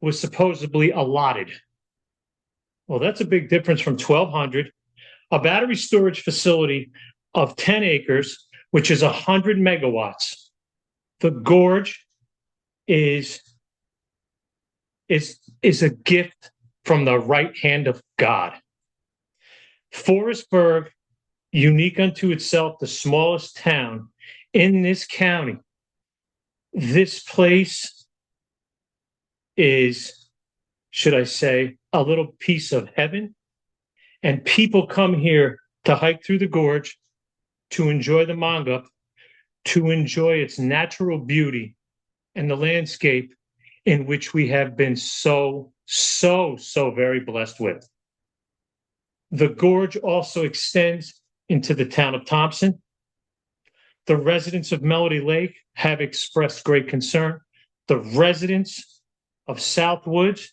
Speaker 2: was supposedly allotted. Well, that's a big difference from 1,200. A battery storage facility of 10 acres, which is 100 megawatts. The gorge is a gift from the right hand of God. Forestburg, unique unto itself, the smallest town in this county. This place is, should I say, a little piece of heaven. And people come here to hike through the gorge, to enjoy the Mongup, to enjoy its natural beauty and the landscape in which we have been so very blessed with. The gorge also extends into the town of Thompson. The residents of Melody Lake have expressed great concern. The residents of Southwoods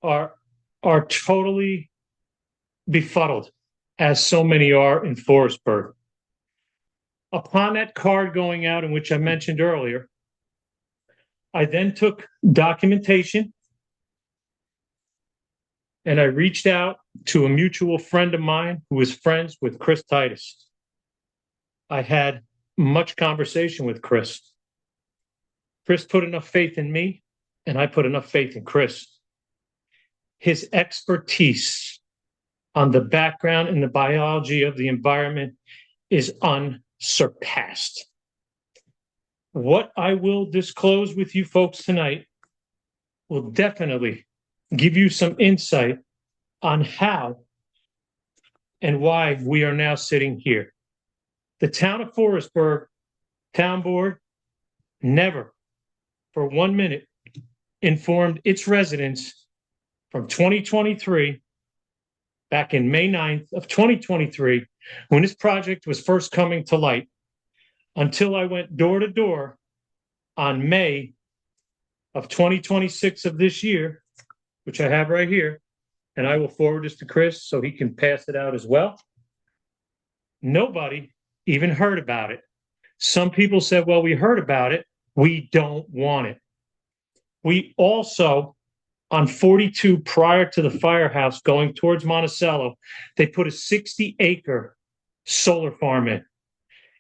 Speaker 2: are totally befuddled, as so many are in Forestburg. Upon that card going out, in which I mentioned earlier, I then took documentation and I reached out to a mutual friend of mine who was friends with Chris Titus. I had much conversation with Chris. Chris put enough faith in me, and I put enough faith in Chris. His expertise on the background and the biology of the environment is unsurpassed. What I will disclose with you folks tonight will definitely give you some insight on how and why we are now sitting here. The town of Forestburg Town Board never for 1 minute informed its residents from 2023, back in May 9th of 2023, when this project was first coming to light, until I went door to door on May of 2026 of this year, which I have right here, and I will forward this to Chris so he can pass it out as well. Nobody even heard about it. Some people said, well, we heard about it. We don't want it. We also, on 42 prior to the firehouse going towards Monticello, they put a 60-acre solar farm in.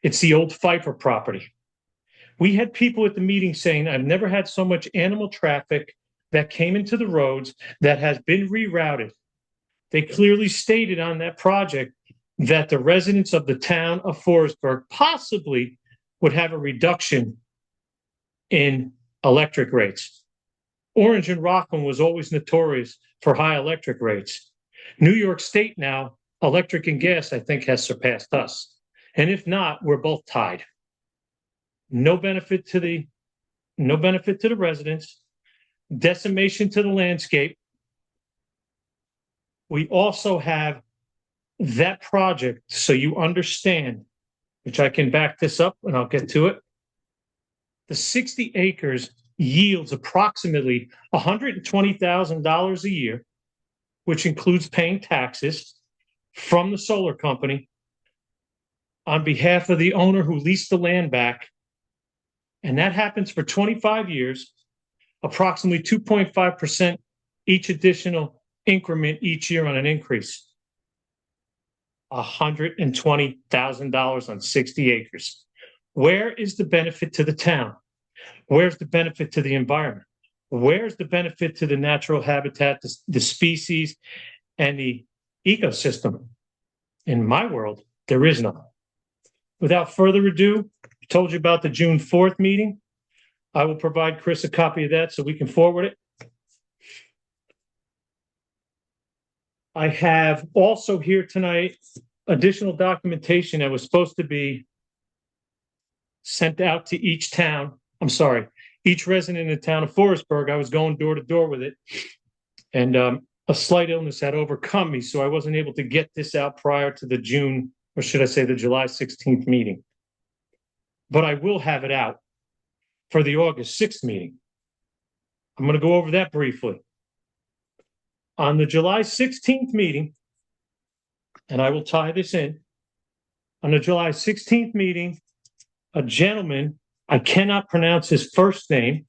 Speaker 2: It's the old Pfeiffer property. We had people at the meeting saying, I've never had so much animal traffic that came into the roads that has been rerouted. They clearly stated on that project that the residents of the town of Forestburg possibly would have a reduction in electric rates. Orange and Rockland was always notorious for high electric rates. New York State now, electric and gas, I think, has surpassed us. And if not, we're both tied. No benefit to the residents, decimation to the landscape. We also have that project, so you understand, which I can back this up and I'll get to it. The 60 acres yields approximately $120,000 a year, which includes paying taxes from the solar company on behalf of the owner who leased the land back. And that happens for 25 years, approximately 2.5% each additional increment each year on an increase. $120,000 on 60 acres. Where is the benefit to the town? Where's the benefit to the environment? Where's the benefit to the natural habitat, the species, and the ecosystem? In my world, there is none. Without further ado, I told you about the June 4th meeting. I will provide Chris a copy of that so we can forward it. I have also here tonight additional documentation that was supposed to be sent out to each town. I'm sorry, each resident in the town of Forestburg. I was going door to door with it, and a slight illness had overcome me, so I wasn't able to get this out prior to the June, or should I say the July 16th meeting. But I will have it out for the August 6th meeting. I'm going to go over that briefly. On the July 16th meeting, and I will tie this in, on the July 16th meeting, a gentleman, I cannot pronounce his first name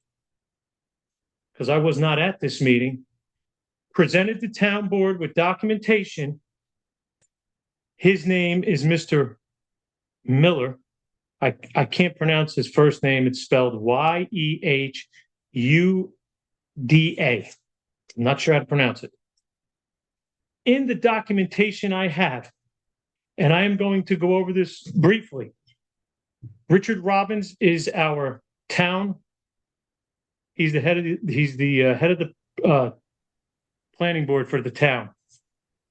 Speaker 2: because I was not at this meeting, presented the town board with documentation. His name is Mr. Miller. I can't pronounce his first name. It's spelled Yehuda. I'm not sure how to pronounce it. In the documentation I have, and I am going to go over this briefly. Richard Robbins is our town. He's the head of the planning board for the town.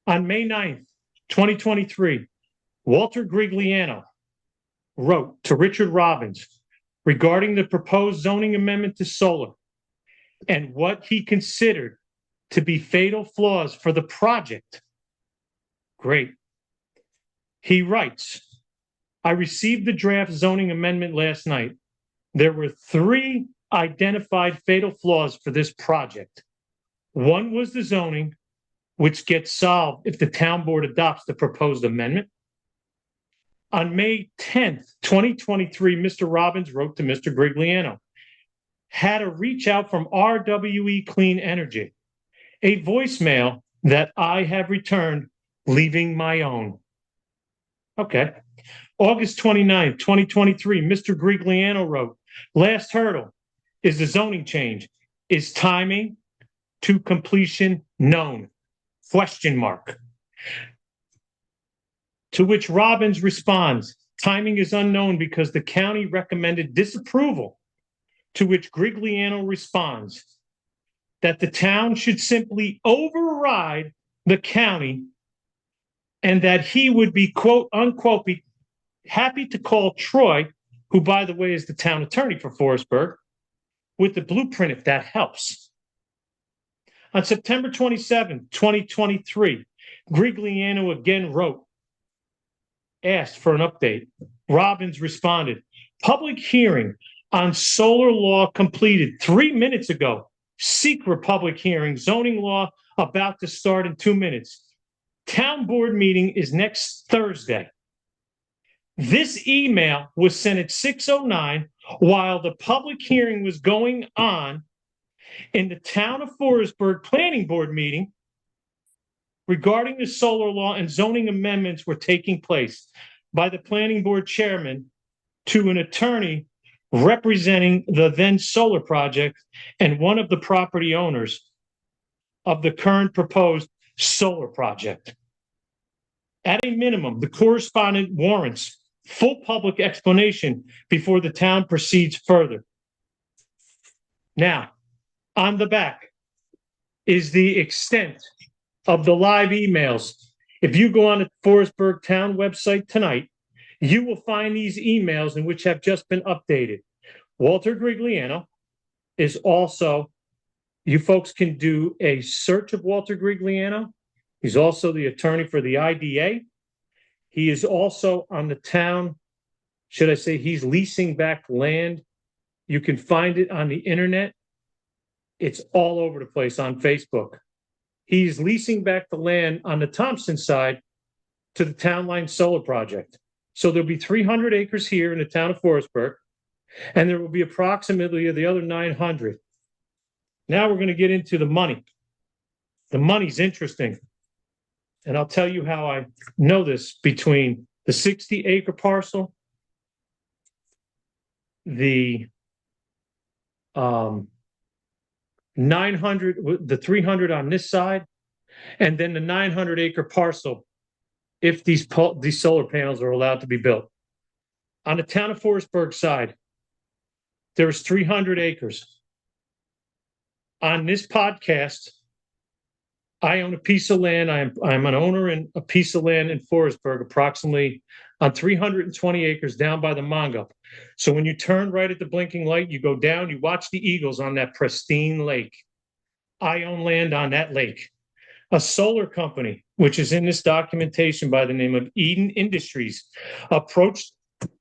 Speaker 2: On May 9th, 2023, Walter Grigliano wrote to Richard Robbins regarding the proposed zoning amendment to solar and what he considered to be fatal flaws for the project. Great. He writes, I received the draft zoning amendment last night. There were 3 identified fatal flaws for this project. One was the zoning, which gets solved if the town board adopts the proposed amendment. On May 10th, 2023, Mr. Robbins wrote to Mr. Grigliano, had a reach out from RWE Clean Energy, a voicemail that I have returned, leaving my own. Okay. August 29th, 2023, Mr. Grigliano wrote, last hurdle is the zoning change. Is timing to completion known? Question mark. To which Robbins responds, timing is unknown because the county recommended disapproval. To which Grigliano responds that the town should simply override the county and that he would be, quote unquote, be happy to call Troy, who, by the way, is the town attorney for Forestburg, with the blueprint if that helps. On September 27, 2023, Grigliano again wrote, asked for an update. Robbins responded, public hearing on solar law completed 3 minutes ago. Secret public hearing, zoning law about to start in 2 minutes. Town board meeting is next Thursday. This email was sent at 6:09 while the public hearing was going on in the town of Forestburg planning board meeting regarding the solar law and zoning amendments were taking place by the planning board chairman to an attorney representing the then solar project and one of the property owners of the current proposed solar project. At a minimum, the correspondent warrants full public explanation before the town proceeds further. Now, on the back is the extent of the live emails. If you go on the Forestburg Town website tonight, you will find these emails in which have just been updated. Walter Grigliano is also, you folks can do a search of Walter Grigliano. He's also the attorney for the IDA. He is also on the town, should I say, he's leasing back land. You can find it on the internet. It's all over the place on Facebook. He's leasing back the land on the Thompson side to the Town Line Solar Project. So there'll be 300 acres here in the town of Forestburg, and there will be approximately the other 900. Now we're going to get into the money. The money's interesting. And I'll tell you how I know this between the 60-acre parcel, the 900, the 300 on this side, and then the 900-acre parcel if these solar panels are allowed to be built. On the town of Forestburg side, there's 300 acres. On this podcast, I own a piece of land. I'm an owner in a piece of land in Forestburg, approximately on 320 acres down by the Mongo. So when you turn right at the blinking light, you go down, you watch the eagles on that pristine lake. I own land on that lake. A solar company, which is in this documentation by the name of Eden Industries, approached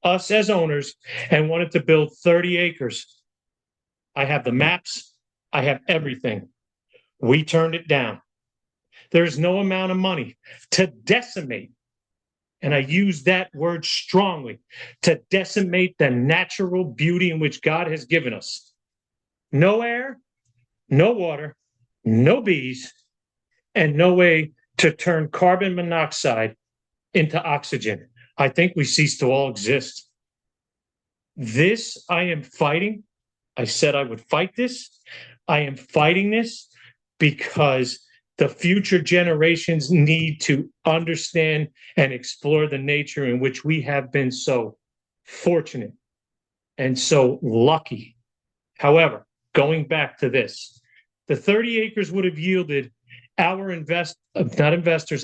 Speaker 2: us as owners and wanted to build 30 acres. I have the maps. I have everything. We turned it down. There's no amount of money to decimate, and I use that word strongly, to decimate the natural beauty in which God has given us. No air, no water, no bees, and no way to turn carbon monoxide into oxygen. I think we cease to all exist. This I am fighting. I said I would fight this. I am fighting this because the future generations need to understand and explore the nature in which we have been so fortunate and so lucky. However, going back to this, the 30 acres would have yielded our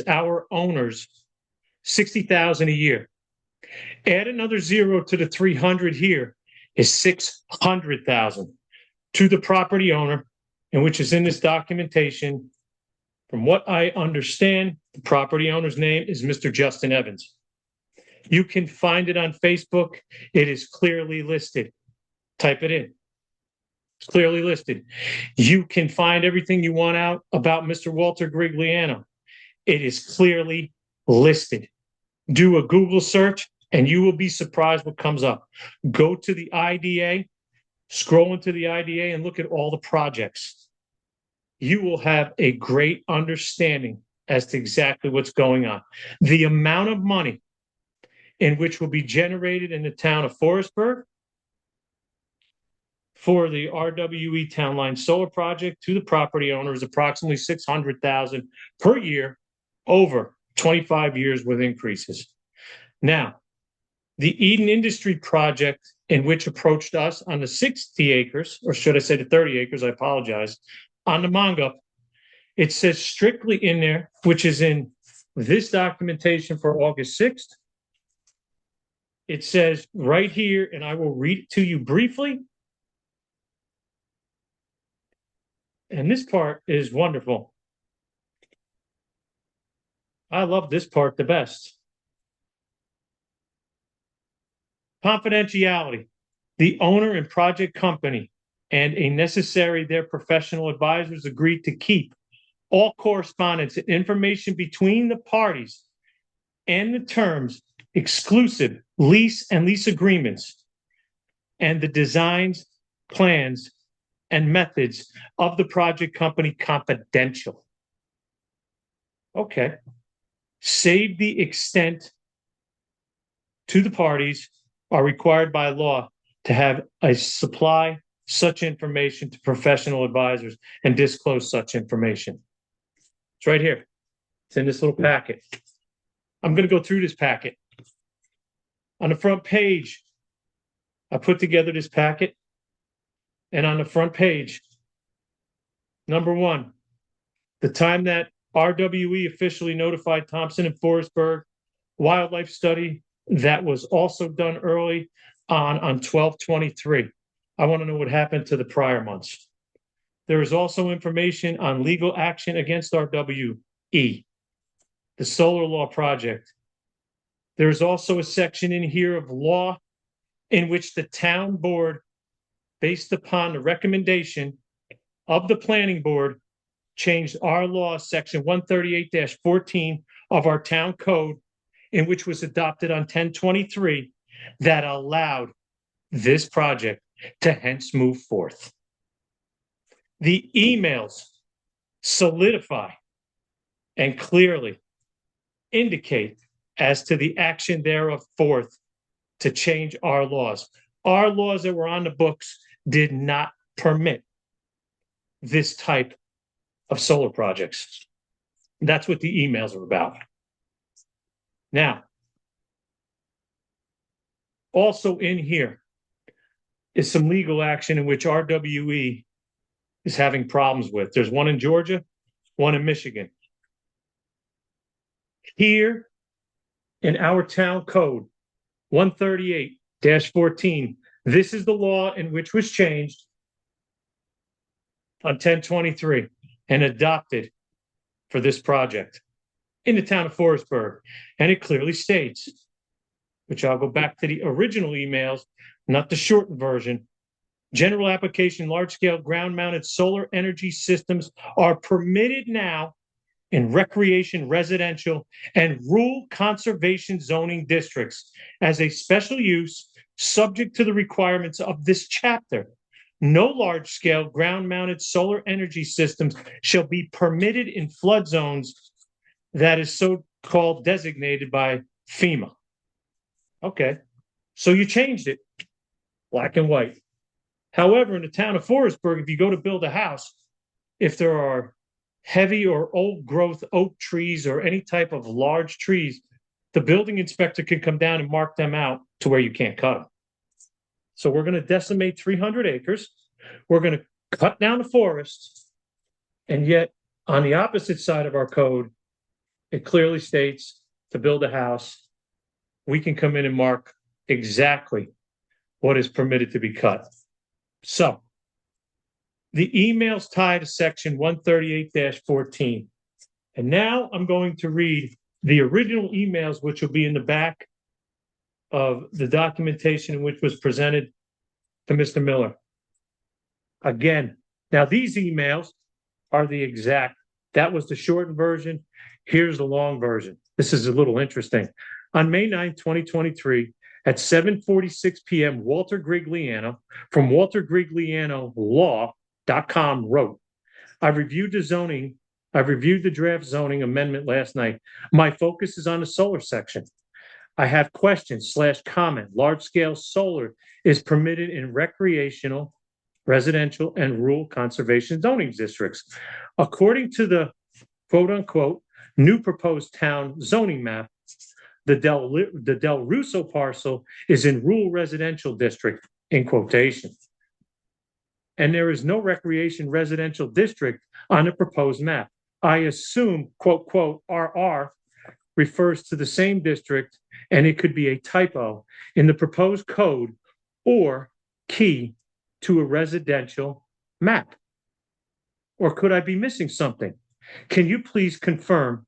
Speaker 2: our owners, $60,000 a year. Add another zero to the 300 here is $600,000 to the property owner, and which is in this documentation. From what I understand, the property owner's name is Mr. Justin Evans. You can find it on Facebook. It is clearly listed. Type it in. It's clearly listed. You can find everything you want out about Mr. Walter Grigliano. It is clearly listed. Do a Google search and you will be surprised what comes up. Go to the IDA, scroll into the IDA and look at all the projects. You will have a great understanding as to exactly what's going on. The amount of money in which will be generated in the town of Forestburg for the RWE Town Line Solar Project to the property owner is approximately $600,000 per year over 25 years with increases. Now, the Eden Industry Project, in which approached us on the 60 acres, or should I say the 30 acres, I apologize, on the Mongo, it says strictly in there, which is in this documentation for August 6th. It says right here, and I will read it to you briefly. And this part is wonderful. I love this part the best. Confidentiality. The owner and project company and a necessary their professional advisors agreed to keep all correspondence and information between the parties and the terms, exclusive lease and lease agreements, and the designs, plans, and methods of the project company confidential. Okay. Save the extent to the parties are required by law to have a supply such information to professional advisors and disclose such information. It's right here. It's in this little packet. I'm going to go through this packet. On the front page, I put together this packet. And on the front page, number one, the time that RWE officially notified Thompson and Forestburg wildlife study that was also done early on 12/23. I want to know what happened to the prior months. There is also information on legal action against RWE, the solar law project. There is also a section in here of law in which the town board, based upon the recommendation of the planning board, changed our law, section 138-14 of our town code, in which was adopted on 10/23, that allowed this project to hence move forth. The emails solidify and clearly indicate as to the action thereof forth to change our laws. Our laws that were on the books did not permit this type of solar projects. That's what the emails are about. Now, also in here is some legal action in which RWE is having problems with. There's one in Georgia, one in Michigan. Here in our town code, 138-14, this is the law in which was changed on 10/23 and adopted for this project in the town of Forestburg. And it clearly states, which I'll go back to the original emails, not the shortened version. General application, large-scale ground-mounted solar energy systems are permitted now in recreation, residential, and rural conservation zoning districts as a special use subject to the requirements of this chapter. No large-scale ground-mounted solar energy systems shall be permitted in flood zones that is so-called designated by FEMA. Okay, so you changed it, black and white. However, in the town of Forestburg, if you go to build a house, if there are heavy or old growth oak trees or any type of large trees, the building inspector can come down and mark them out to where you can't cut them. So we're going to decimate 300 acres. We're going to cut down the forest. And yet on the opposite side of our code, it clearly states to build a house, we can come in and mark exactly what is permitted to be cut. So the emails tie to section 138-14. And now I'm going to read the original emails, which will be in the back of the documentation which was presented to Mr. Miller. Again, now these emails are the exact, that was the shortened version. Here's the long version. This is a little interesting. On May 9th, 2023, at 7:46 p.m., Walter Grigliano from waltergriglianolaw.com wrote, I've reviewed the draft zoning amendment last night. My focus is on the solar section. I have questions/comment. Large-scale solar is permitted in recreational, residential, and rural conservation zoning districts. According to the quote-unquote new proposed town zoning map, the Del Russo parcel is in rural residential district, in quotation. And there is no recreation residential district on the proposed map. I assume, quote, RR refers to the same district, and it could be a typo in the proposed code or key to a residential map. Or could I be missing something? Can you please confirm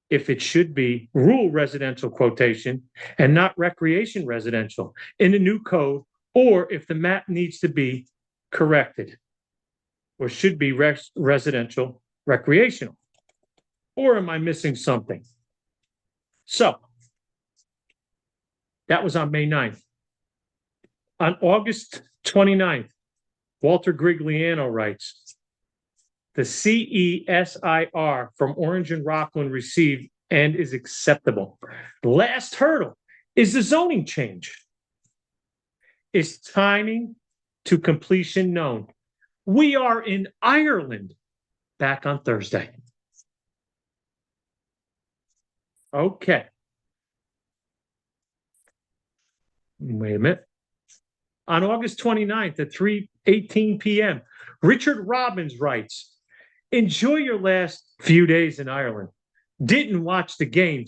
Speaker 2: if it should be rural residential quotation and not recreation residential in the new code, or if the map needs to be corrected or should be residential recreational? Or am I missing something? So that was on May 9th. On August 29th, Walter Grigliano writes, the CESIR from Orange and Rockland received and is acceptable. The last hurdle is the zoning change. Is timing to completion known? We are in Ireland back on Thursday. Okay. Wait a minute. On August 29th at 3:18 p.m., Richard Robbins writes, enjoy your last few days in Ireland. Didn't watch the game,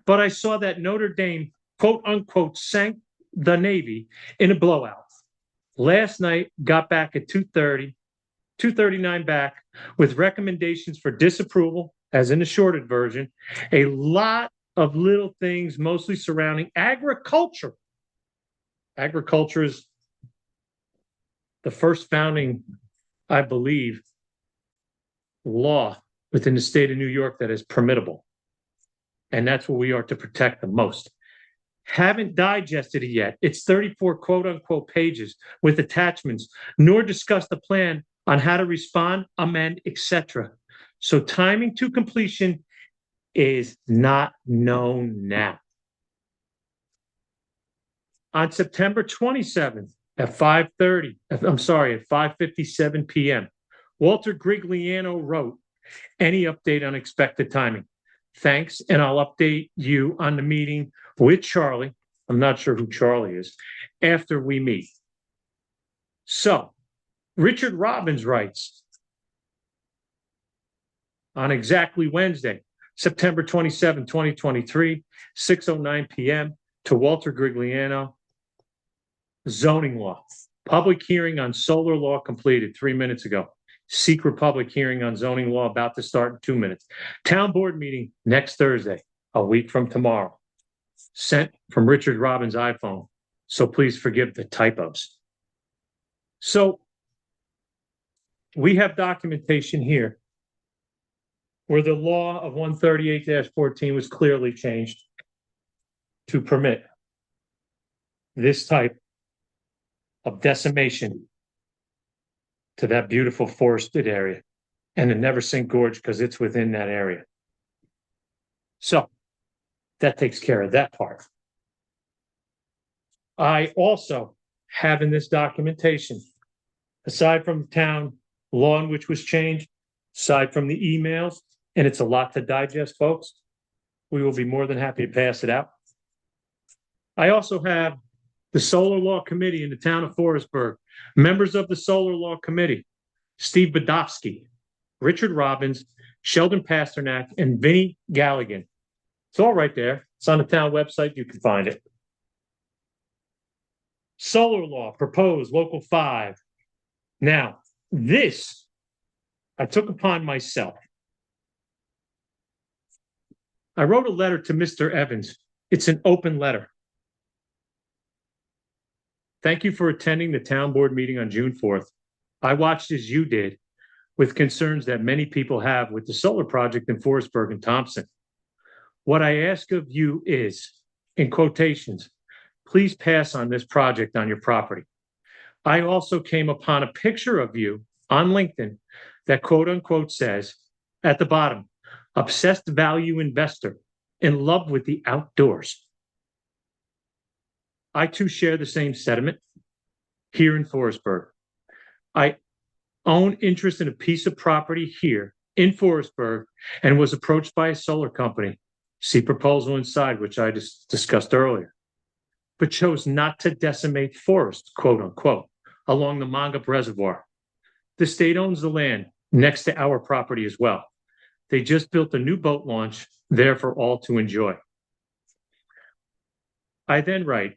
Speaker 2: but I saw that Notre Dame, quote unquote, sank the Navy in a blowout. Last night, got back at 2:39 back with recommendations for disapproval, as in the shorted version, a lot of little things, mostly surrounding agriculture. Agriculture is the first founding, I believe, law within the state of New York that is permittable. And that's what we are to protect the most. Haven't digested it yet. It's 34 quote unquote pages with attachments, nor discussed the plan on how to respond, amend, etc. So timing to completion is not known now. On September 27th at 5:57 p.m., Walter Grigliano wrote, any update on expected timing? Thanks, and I'll update you on the meeting with Charlie. I'm not sure who Charlie is, after we meet. So, Richard Robbins writes, on exactly Wednesday, September 27, 2023, 6:09 p.m., to Walter Grigliano, zoning law. Public hearing on solar law completed 3 minutes ago. Secret public hearing on zoning law about to start in 2 minutes. Town board meeting next Thursday, a week from tomorrow. Sent from Richard Robbins' iPhone, so please forgive the typos. So we have documentation here where the law of 138-14 was clearly changed to permit this type of decimation to that beautiful forested area and the Neversink Gorge because it's within that area. So that takes care of that part. I also have in this documentation, aside from town law in which was changed, aside from the emails, and it's a lot to digest, folks, we will be more than happy to pass it out. I also have the Solar Law Committee in the town of Forestburg. Members of the Solar Law Committee, Steve Badofsky, Richard Robbins, Sheldon Pasternak, and Vinnie Galligan. It's all right there. It's on the town website. You can find it. Solar Law, proposed, Local 5. Now, this I took upon myself. I wrote a letter to Mr. Evans. It's an open letter. Thank you for attending the town board meeting on June 4th. I watched as you did with concerns that many people have with the solar project in Forestburg and Thompson. What I ask of you is, in quotations, please pass on this project on your property. I also came upon a picture of you on LinkedIn that quote unquote says at the bottom, obsessed value investor in love with the outdoors. I too share the same sentiment here in Forestburg. I own interest in a piece of property here in Forestburg and was approached by a solar company. See proposal inside, which I just discussed earlier, but chose not to decimate forest, quote unquote, along the Mongup Reservoir. The state owns the land next to our property as well. They just built a new boat launch there for all to enjoy. I then write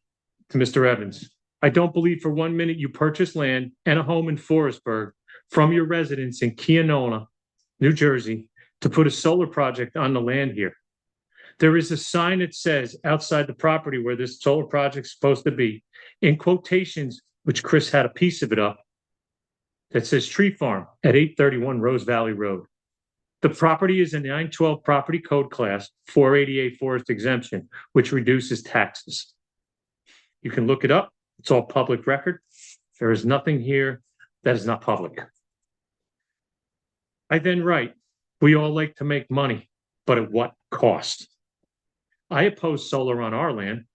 Speaker 2: to Mr. Evans, I don't believe for 1 minute you purchased land and a home in Forestburg from your residence in Keanola, New Jersey, to put a solar project on the land here. There is a sign that says outside the property where this solar project is supposed to be, in quotations, which Chris had a piece of it up, that says Tree Farm at 831 Rose Valley Road. The property is a 912 property code class 488 forest exemption, which reduces taxes. You can look it up. It's all public record. There is nothing here that is not public. I then write, we all like to make money, but at what cost? I oppose solar on our land.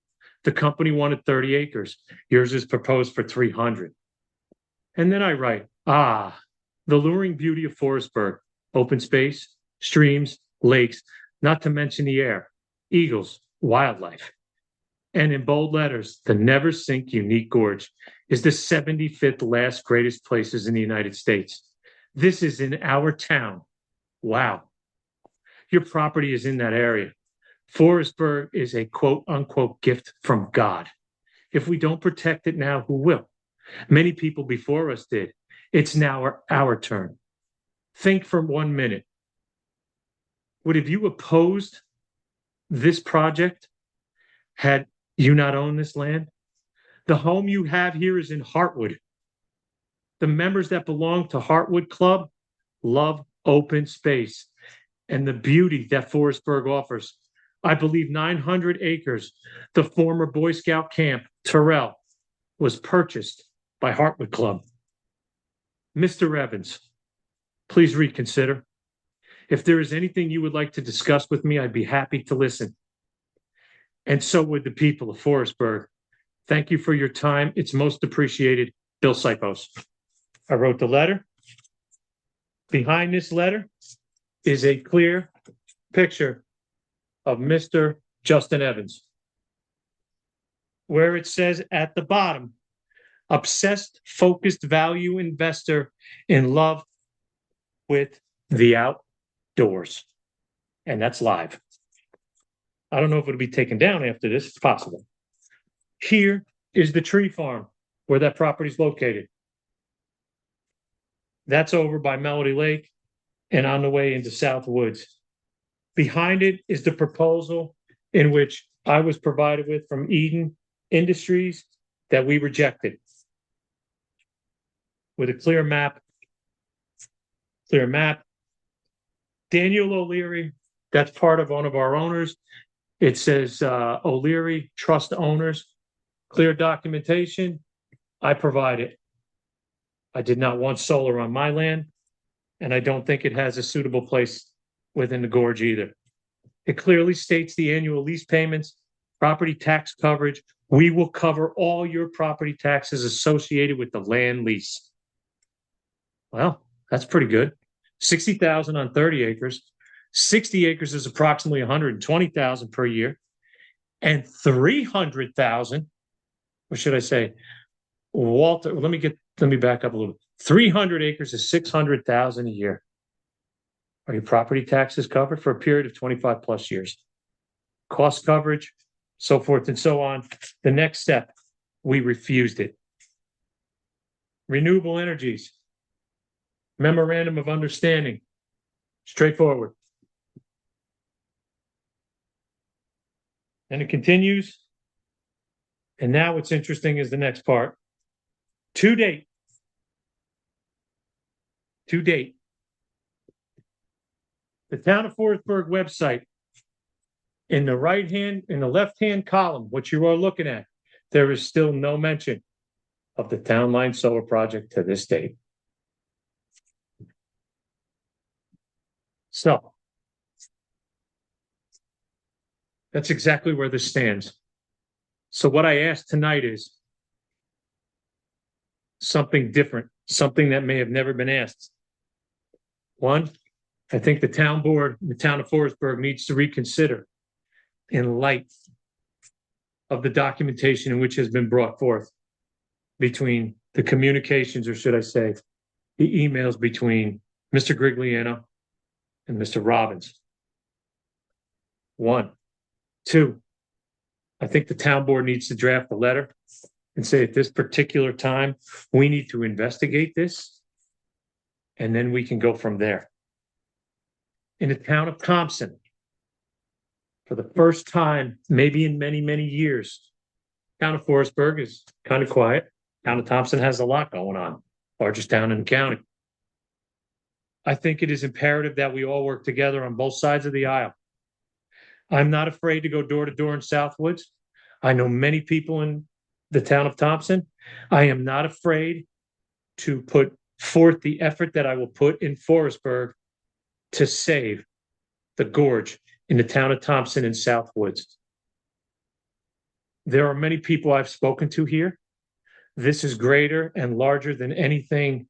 Speaker 2: The company wanted 30 acres. Yours is proposed for 300. And then I write, the luring beauty of Forestburg, open space, streams, lakes, not to mention the air, eagles, wildlife. And in bold letters, the Neversink Unique Gorge is the 75th last greatest places in the United States. This is in our town. Wow. Your property is in that area. Forestburg is a quote unquote gift from God. If we don't protect it now, who will? Many people before us did. It's now our turn. Think for 1 minute. Would have you opposed this project had you not owned this land? The home you have here is in Heartwood. The members that belong to Heartwood Club love open space and the beauty that Forestburg offers. I believe 900 acres, the former Boy Scout camp, Terrell, was purchased by Heartwood Club. Mr. Evans, please reconsider. If there is anything you would like to discuss with me, I'd be happy to listen. And so would the people of Forestburg. Thank you for your time. It's most appreciated. Bill Sipos. I wrote the letter. Behind this letter is a clear picture of Mr. Justin Evans, where it says at the bottom, obsessed, focused value investor in love with the outdoors. And that's live. I don't know if it'll be taken down after this. It's possible. Here is the tree farm where that property is located. That's over by Melody Lake and on the way into South Woods. Behind it is the proposal in which I was provided with from Eden Industries that we rejected. With a clear map. Daniel O'Leary, that's part of one of our owners. It says O'Leary Trust Owners. Clear documentation. I provide it. I did not want solar on my land, and I don't think it has a suitable place within the gorge either. It clearly states the annual lease payments, property tax coverage. We will cover all your property taxes associated with the land lease. Well, that's pretty good. 60,000 on 30 acres. 60 acres is approximately 120,000 per year. And 300,000, or should I say, Walter, let me back up a little. 300 acres is 600,000 a year. Are your property taxes covered for a period of 25 plus years? Cost coverage, so forth and so on. The next step, we refused it. Renewable energies, memorandum of understanding, straightforward. And it continues. And now what's interesting is the next part. To date, the town of Forestburg website, in the left-hand column, what you are looking at, there is still no mention of the town line solar project to this date. So that's exactly where this stands. So what I ask tonight is something different, something that may have never been asked. One, I think the town board, the town of Forestburg needs to reconsider in light of the documentation in which has been brought forth between the communications, or should I say, the emails between Mr. Grigliano and Mr. Robbins. One. Two, I think the town board needs to draft a letter and say at this particular time, we need to investigate this, and then we can go from there. In the town of Thompson, for the first time, maybe in many, many years, town of Forestburg is kind of quiet. Town of Thompson has a lot going on, largest town in the county. I think it is imperative that we all work together on both sides of the aisle. I'm not afraid to go door to door in Southwoods. I know many people in the town of Thompson. I am not afraid to put forth the effort that I will put in Forestburg to save the gorge in the town of Thompson and Southwoods. There are many people I've spoken to here. This is greater and larger than anything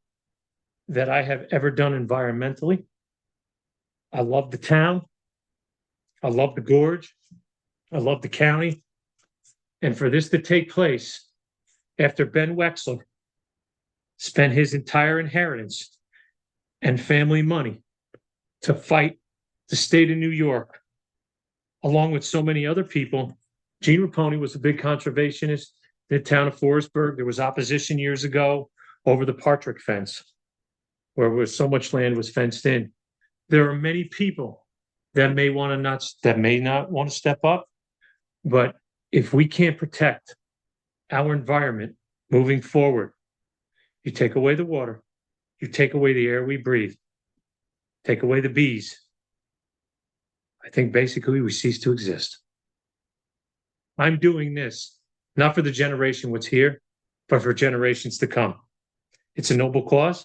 Speaker 2: that I have ever done environmentally. I love the town. I love the gorge. I love the county. And for this to take place after Ben Wexler spent his entire inheritance and family money to fight the state of New York, along with so many other people. Gene Raponi was a big conservationist in the town of Forestburg. There was opposition years ago over the Partridge fence, where so much land was fenced in. There are many people that may not want to step up, but if we can't protect our environment moving forward, you take away the water, you take away the air we breathe, take away the bees, I think basically we cease to exist. I'm doing this not for the generation what's here, but for generations to come. It's a noble cause,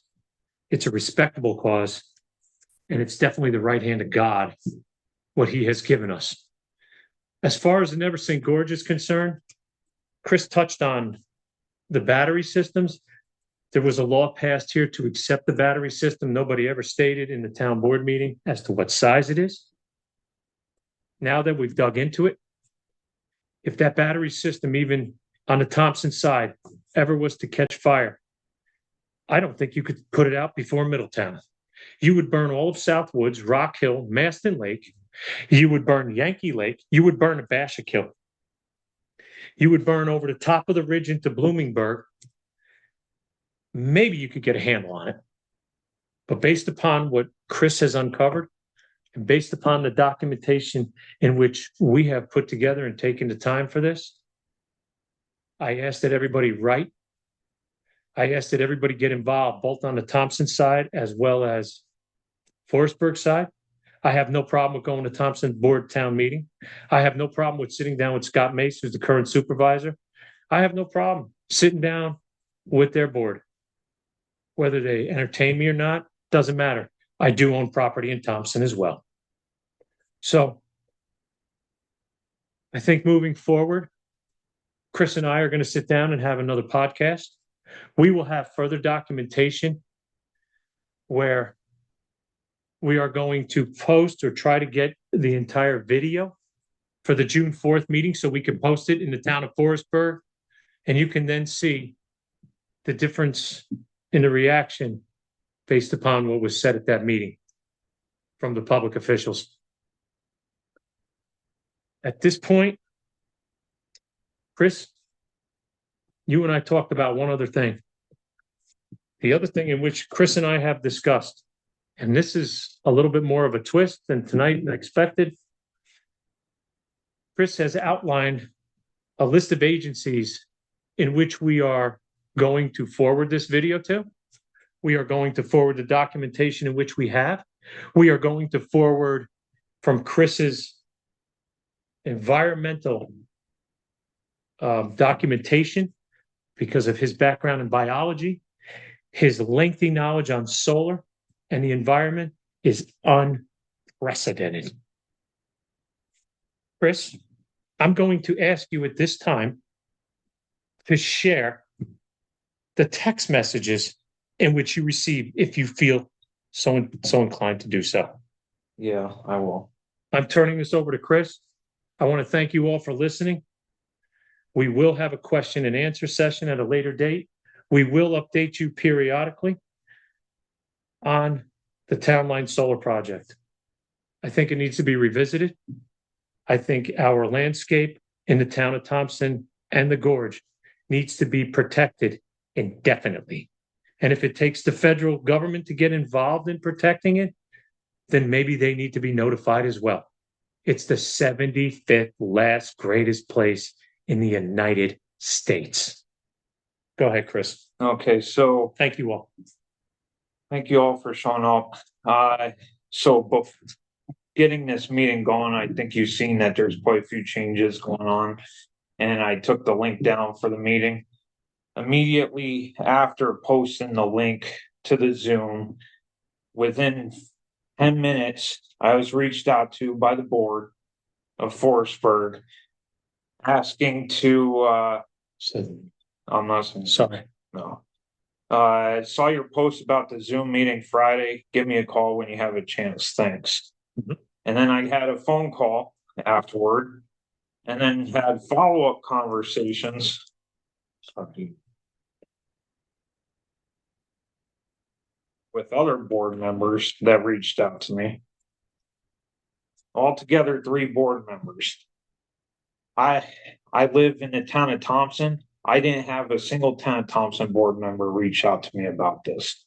Speaker 2: it's a respectable cause, and it's definitely the right hand of God, what he has given us. As far as the Neversink Gorge is concerned, Chris touched on the battery systems. There was a law passed here to accept the battery system. Nobody ever stated in the town board meeting as to what size it is. Now that we've dug into it, if that battery system, even on the Thompson side, ever was to catch fire, I don't think you could put it out before Middletown. You would burn all of Southwoods, Rock Hill, Maston Lake. You would burn Yankee Lake. You would burn Abashakill. You would burn over the top of the ridge into Bloomingburg. Maybe you could get a handle on it. But based upon what Chris has uncovered, and based upon the documentation in which we have put together and taken the time for this, I ask that everybody write. I ask that everybody get involved, both on the Thompson side as well as Forestburg side. I have no problem with going to Thompson board town meeting. I have no problem with sitting down with Scott Mace, who's the current supervisor. I have no problem sitting down with their board. Whether they entertain me or not, doesn't matter. I do own property in Thompson as well. So I think moving forward, Chris and I are going to sit down and have another podcast. We will have further documentation where we are going to post or try to get the entire video for the June 4th meeting so we can post it in the town of Forestburg. And you can then see the difference in the reaction based upon what was said at that meeting from the public officials. At this point, Chris, you and I talked about one other thing. The other thing in which Chris and I have discussed, and this is a little bit more of a twist than tonight expected. Chris has outlined a list of agencies in which we are going to forward this video to. We are going to forward the documentation in which we have. We are going to forward from Chris's environmental documentation because of his background in biology. His lengthy knowledge on solar and the environment is unprecedented. Chris, I'm going to ask you at this time to share the text messages in which you receive, if you feel so inclined to do so.
Speaker 1: Yeah, I will.
Speaker 2: I'm turning this over to Chris. I want to thank you all for listening. We will have a question and answer session at a later date. We will update you periodically on the Town Line Solar Project. I think it needs to be revisited. I think our landscape in the town of Thompson and the Gorge needs to be protected indefinitely. And if it takes the federal government to get involved in protecting it, then maybe they need to be notified as well. It's the 75th last greatest place in the United States. Go ahead, Chris.
Speaker 1: Okay, so
Speaker 2: Thank you all.
Speaker 1: thank you all for showing up. So getting this meeting going, I think you've seen that there's quite a few changes going on. And I took the link down for the meeting. Immediately after posting the link to the Zoom, within 10 minutes, I was reached out to by the board of Forestburg asking to, I'm not saying,
Speaker 2: Sorry.
Speaker 1: no. I saw your post about the Zoom meeting Friday. Give me a call when you have a chance. Thanks.
Speaker 2: Mhm.
Speaker 1: And then I had a phone call afterward and then had follow-up conversations. With other board members that reached out to me. Altogether, 3 board members. I live in the town of Thompson. I didn't have a single town of Thompson board member reach out to me about this.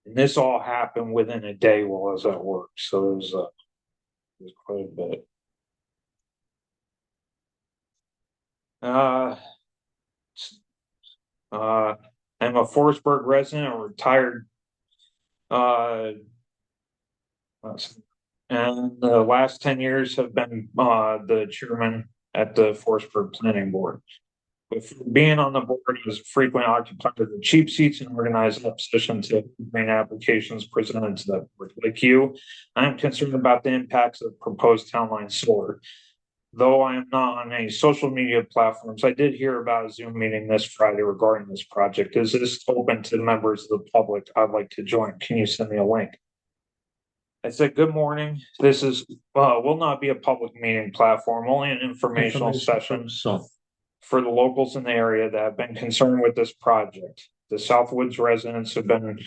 Speaker 1: And this all happened within a day while I was at work, so it was quite a bit. I'm a Forestburg resident, a retired, and the last 10 years have been the chairman at the Forestburg Planning Board. With being on the board as a frequent occupier of the cheap seats and organized opposition to grant applications presented to the board. Like you, I am concerned about the impacts of proposed town line solar. Though I am not on any social media platforms, I did hear about a Zoom meeting this Friday regarding this project. Is this open to members of the public? I'd like to join. Can you send me a link? I said, good morning. This is will not be a public meeting platform, only an informational session for the locals in the area that have been concerned with this project. The Southwoods residents have been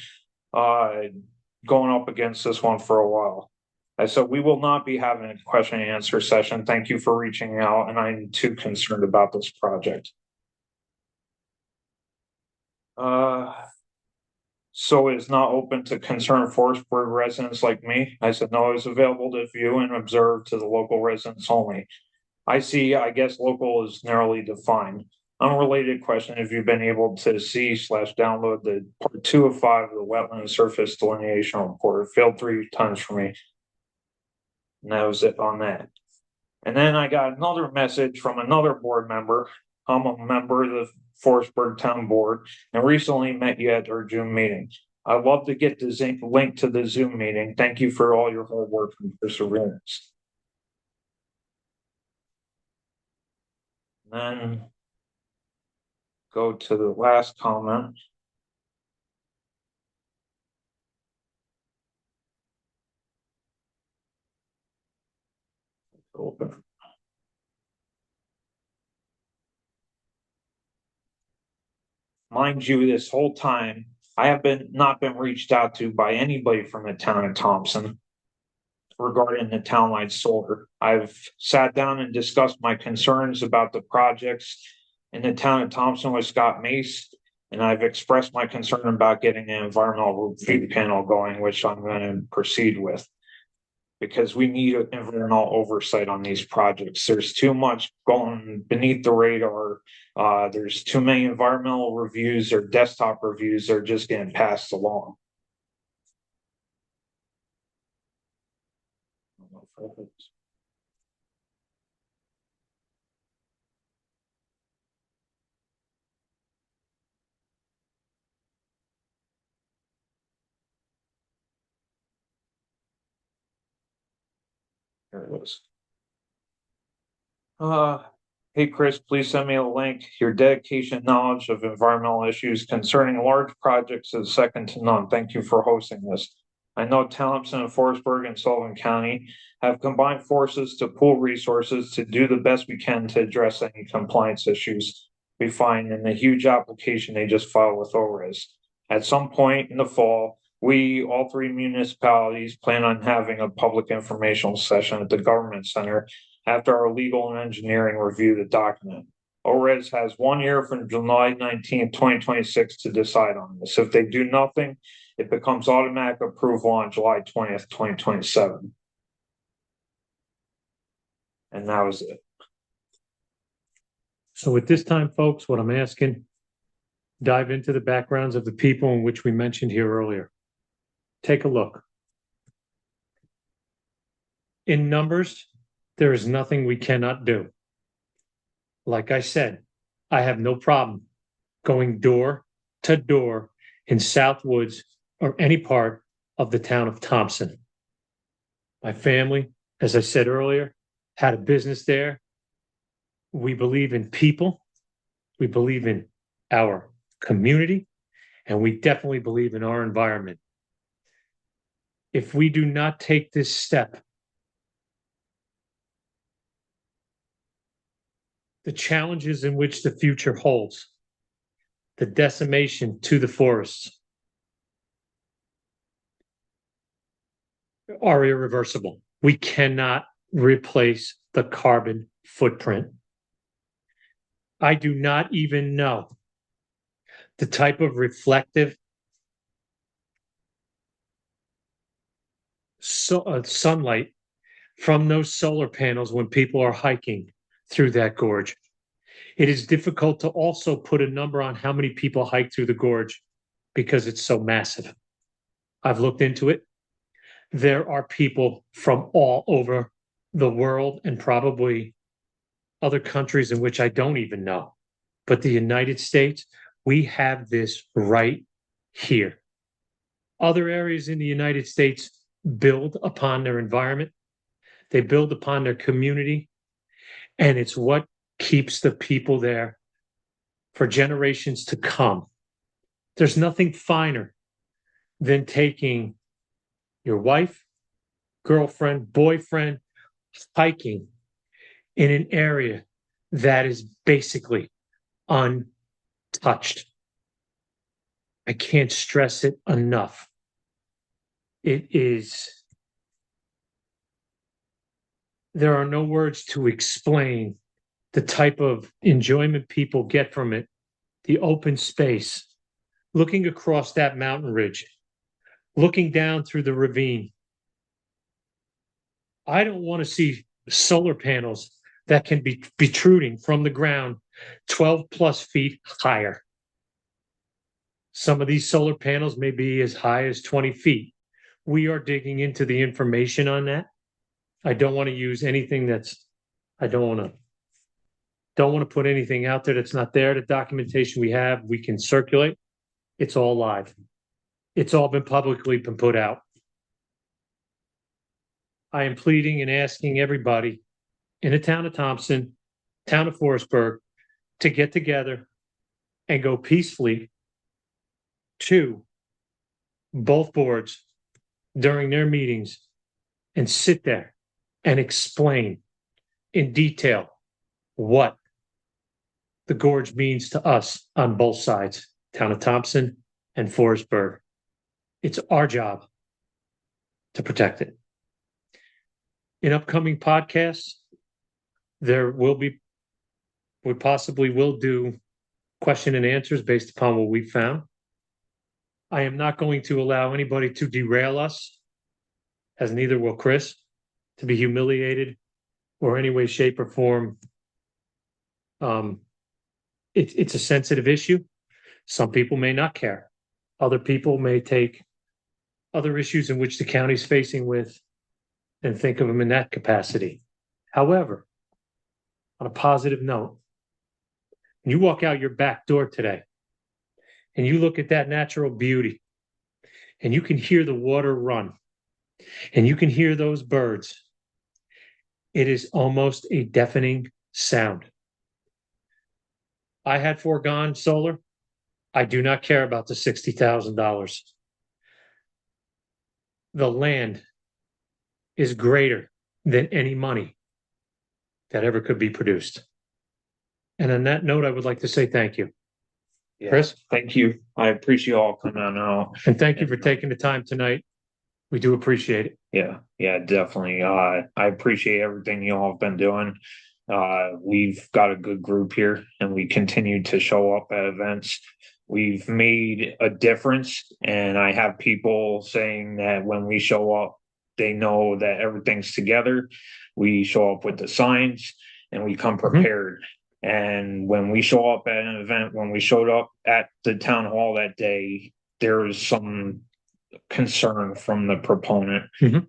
Speaker 1: going up against this one for a while. I said, we will not be having a question and answer session. Thank you for reaching out, and I'm too concerned about this project. So it is not open to concerned Forestburg residents like me. I said, no, it's available to view and observe to the local residents only. I guess local is narrowly defined. Unrelated question, if you've been able to see / download the part 2 of 5 of the wetland surface delineation report. It failed 3 times for me. And that was it on that. And then I got another message from another board member. I'm a member of the Forestburg Town Board and recently met you at our Zoom meeting. I'd love to get the link to the Zoom meeting. Thank you for all your hard work and perseverance. Then go to the last comment. Open. Mind you, this whole time I have not been reached out to by anybody from the town of Thompson regarding the town line solar. I've sat down and discussed my concerns about the projects in the town of Thompson with Scott Mace, and I've expressed my concern about getting an environmental review panel going, which I'm going to proceed with. because we need environmental oversight on these projects. There's too much going beneath the radar. There's too many environmental reviews or desktop reviews that are just getting passed along. Here it is. Hey Chris, please send me a link. Your dedication and knowledge of environmental issues concerning large projects is second to none. Thank you for hosting this. I know Townsend and Forestburg and Sullivan County have combined forces to pool resources to do the best we can to address any compliance issues we find in the huge application they just filed with ORES. At some point in the fall, we, all three municipalities, plan on having a public informational session at the government center after our legal and engineering review the document. ORES has 1 year from July 19th, 2026 to decide on this. If they do nothing, it becomes automatic approval on July 20th, 2027. And that was it.
Speaker 2: So at this time, folks, what I'm asking, dive into the backgrounds of the people in which we mentioned here earlier. Take a look. In numbers, there is nothing we cannot do. Like I said, I have no problem going door to door in Southwoods or any part of the town of Thompson. My family, as I said earlier, had a business there. We believe in people. We believe in our community, and we definitely believe in our environment. If we do not take this step, the challenges in which the future holds, the decimation to the forests, are irreversible. We cannot replace the carbon footprint. I do not even know the type of reflective sunlight from those solar panels when people are hiking through that gorge. It is difficult to also put a number on how many people hike through the gorge because it's so massive. I've looked into it. There are people from all over the world and probably other countries in which I don't even know. But the United States, we have this right here. Other areas in the United States build upon their environment. They build upon their community. And it's what keeps the people there for generations to come. There's nothing finer than taking your wife, girlfriend, boyfriend, hiking in an area that is basically untouched. I can't stress it enough. It is, there are no words to explain the type of enjoyment people get from it, the open space, looking across that mountain ridge, looking down through the ravine. I don't want to see solar panels that can be protruding from the ground 12 plus feet higher. Some of these solar panels may be as high as 20 feet. We are digging into the information on that. I don't want to use anything that's, I don't want to put anything out there that's not there. The documentation we have, we can circulate. It's all live. It's all been publicly been put out. I am pleading and asking everybody in the town of Thompson, town of Forestburg, to get together and go peacefully to both boards during their meetings and sit there and explain in detail what the gorge means to us on both sides, town of Thompson and Forestburg. It's our job to protect it. In upcoming podcasts, there will be, we possibly will do question and answers based upon what we found. I am not going to allow anybody to derail us, as neither will Chris. to be humiliated or any way, shape, or form. It's a sensitive issue. Some people may not care. Other people may take other issues in which the county's facing with and think of them in that capacity. However, on a positive note, when you walk out your back door today and you look at that natural beauty and you can hear the water run and you can hear those birds, it is almost a deafening sound. I had foregone solar. I do not care about the $60,000. The land is greater than any money that ever could be produced. And on that note, I would like to say thank you.
Speaker 1: Yeah,
Speaker 2: Chris?
Speaker 1: thank you. I appreciate you all coming out.
Speaker 2: And thank you for taking the time tonight. We do appreciate it.
Speaker 1: Yeah, definitely. I appreciate everything you all have been doing. We've got a good group here and we continue to show up at events. We've made a difference, and I have people saying that when we show up, they know that everything's together. We show up with the signs and we come prepared. And when we show up at an event, when we showed up at the town hall that day, there was some concern from the proponent,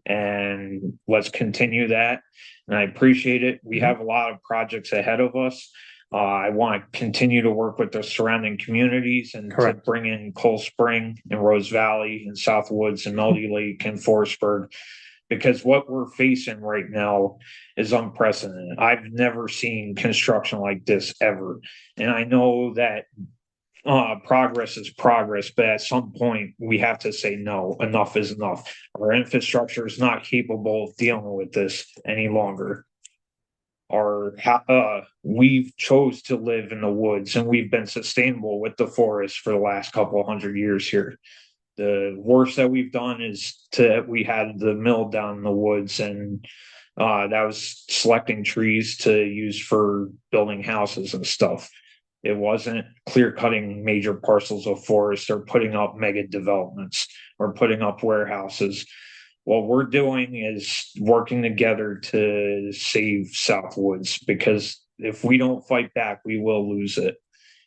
Speaker 1: and let's continue that. And I appreciate it. We have a lot of projects ahead of us. I want to continue to work with the surrounding communities and to bring in Cold Spring and Rose Valley and Southwoods and Melody Lake and Forestburg, because what we're facing right now is unprecedented. I've never seen construction like this ever. And I know that progress is progress, but at some point we have to say no, enough is enough. Our infrastructure is not capable of dealing with this any longer. We've chose to live in the woods, and we've been sustainable with the forest for the last couple of 100 years here. The worst that we've done is we had the mill down in the woods, and that was selecting trees to use for building houses and stuff. It wasn't clear cutting major parcels of forest or putting up mega developments or putting up warehouses. What we're doing is working together to save Southwoods, because if we don't fight back, we will lose it.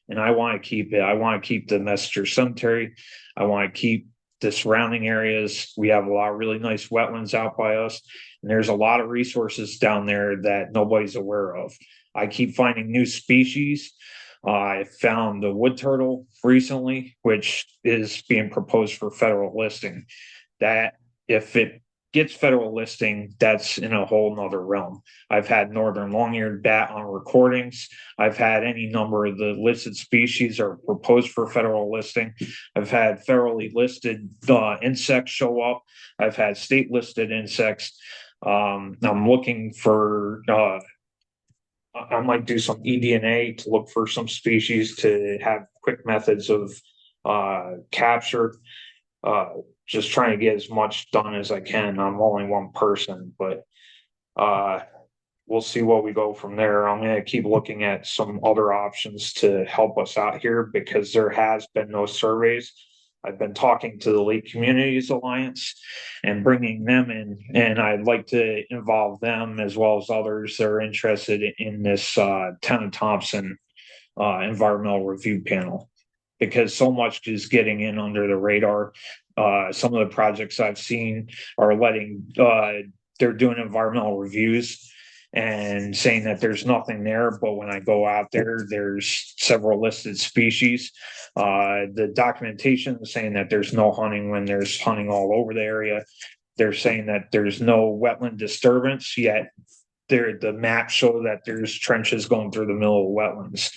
Speaker 1: And I want to keep it. I want to keep the Messenger Cemetery. I want to keep the surrounding areas. We have a lot of really nice wetlands out by us, and there's a lot of resources down there that nobody's aware of. I keep finding new species. I found the wood turtle recently, which is being proposed for federal listing. That if it gets federal listing, that's in a whole nother realm. I've had northern long-eared bat on recordings. I've had any number of the listed species are proposed for federal listing. I've had federally listed insects show up. I've had state listed insects. I'm looking for I might do some eDNA to look for some species to have quick methods of capture. Just trying to get as much done as I can. I'm only one person, but we'll see what we go from there. I'm going to keep looking at some other options to help us out here, because there has been no surveys. I've been talking to the Lake Communities Alliance and bringing them in, and I'd like to involve them as well as others that are interested in this Town of Thompson environmental review panel, because so much is getting in under the radar. Some of the projects I've seen are they're doing environmental reviews and saying that there's nothing there, but when I go out there, there's several listed species. The documentation is saying that there's no hunting when there's hunting all over the area. They're saying that there's no wetland disturbance, yet the maps show that there's trenches going through the middle of wetlands.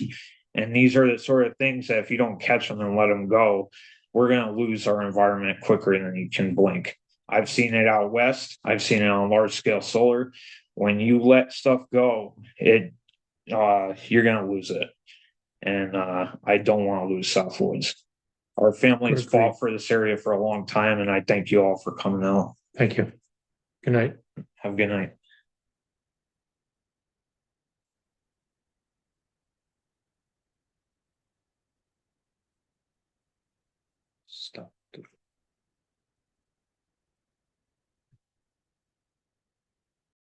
Speaker 1: And these are the sort of things that if you don't catch them and let them go, we're going to lose our environment quicker than you can blink. I've seen it out west. I've seen it on large scale solar. When you let stuff go, you're going to lose it. And I don't want to lose Southwoods. Our family's fought for this area for a long time, and I thank you all for coming out.
Speaker 2: Thank you. Good night.
Speaker 1: Have a good night.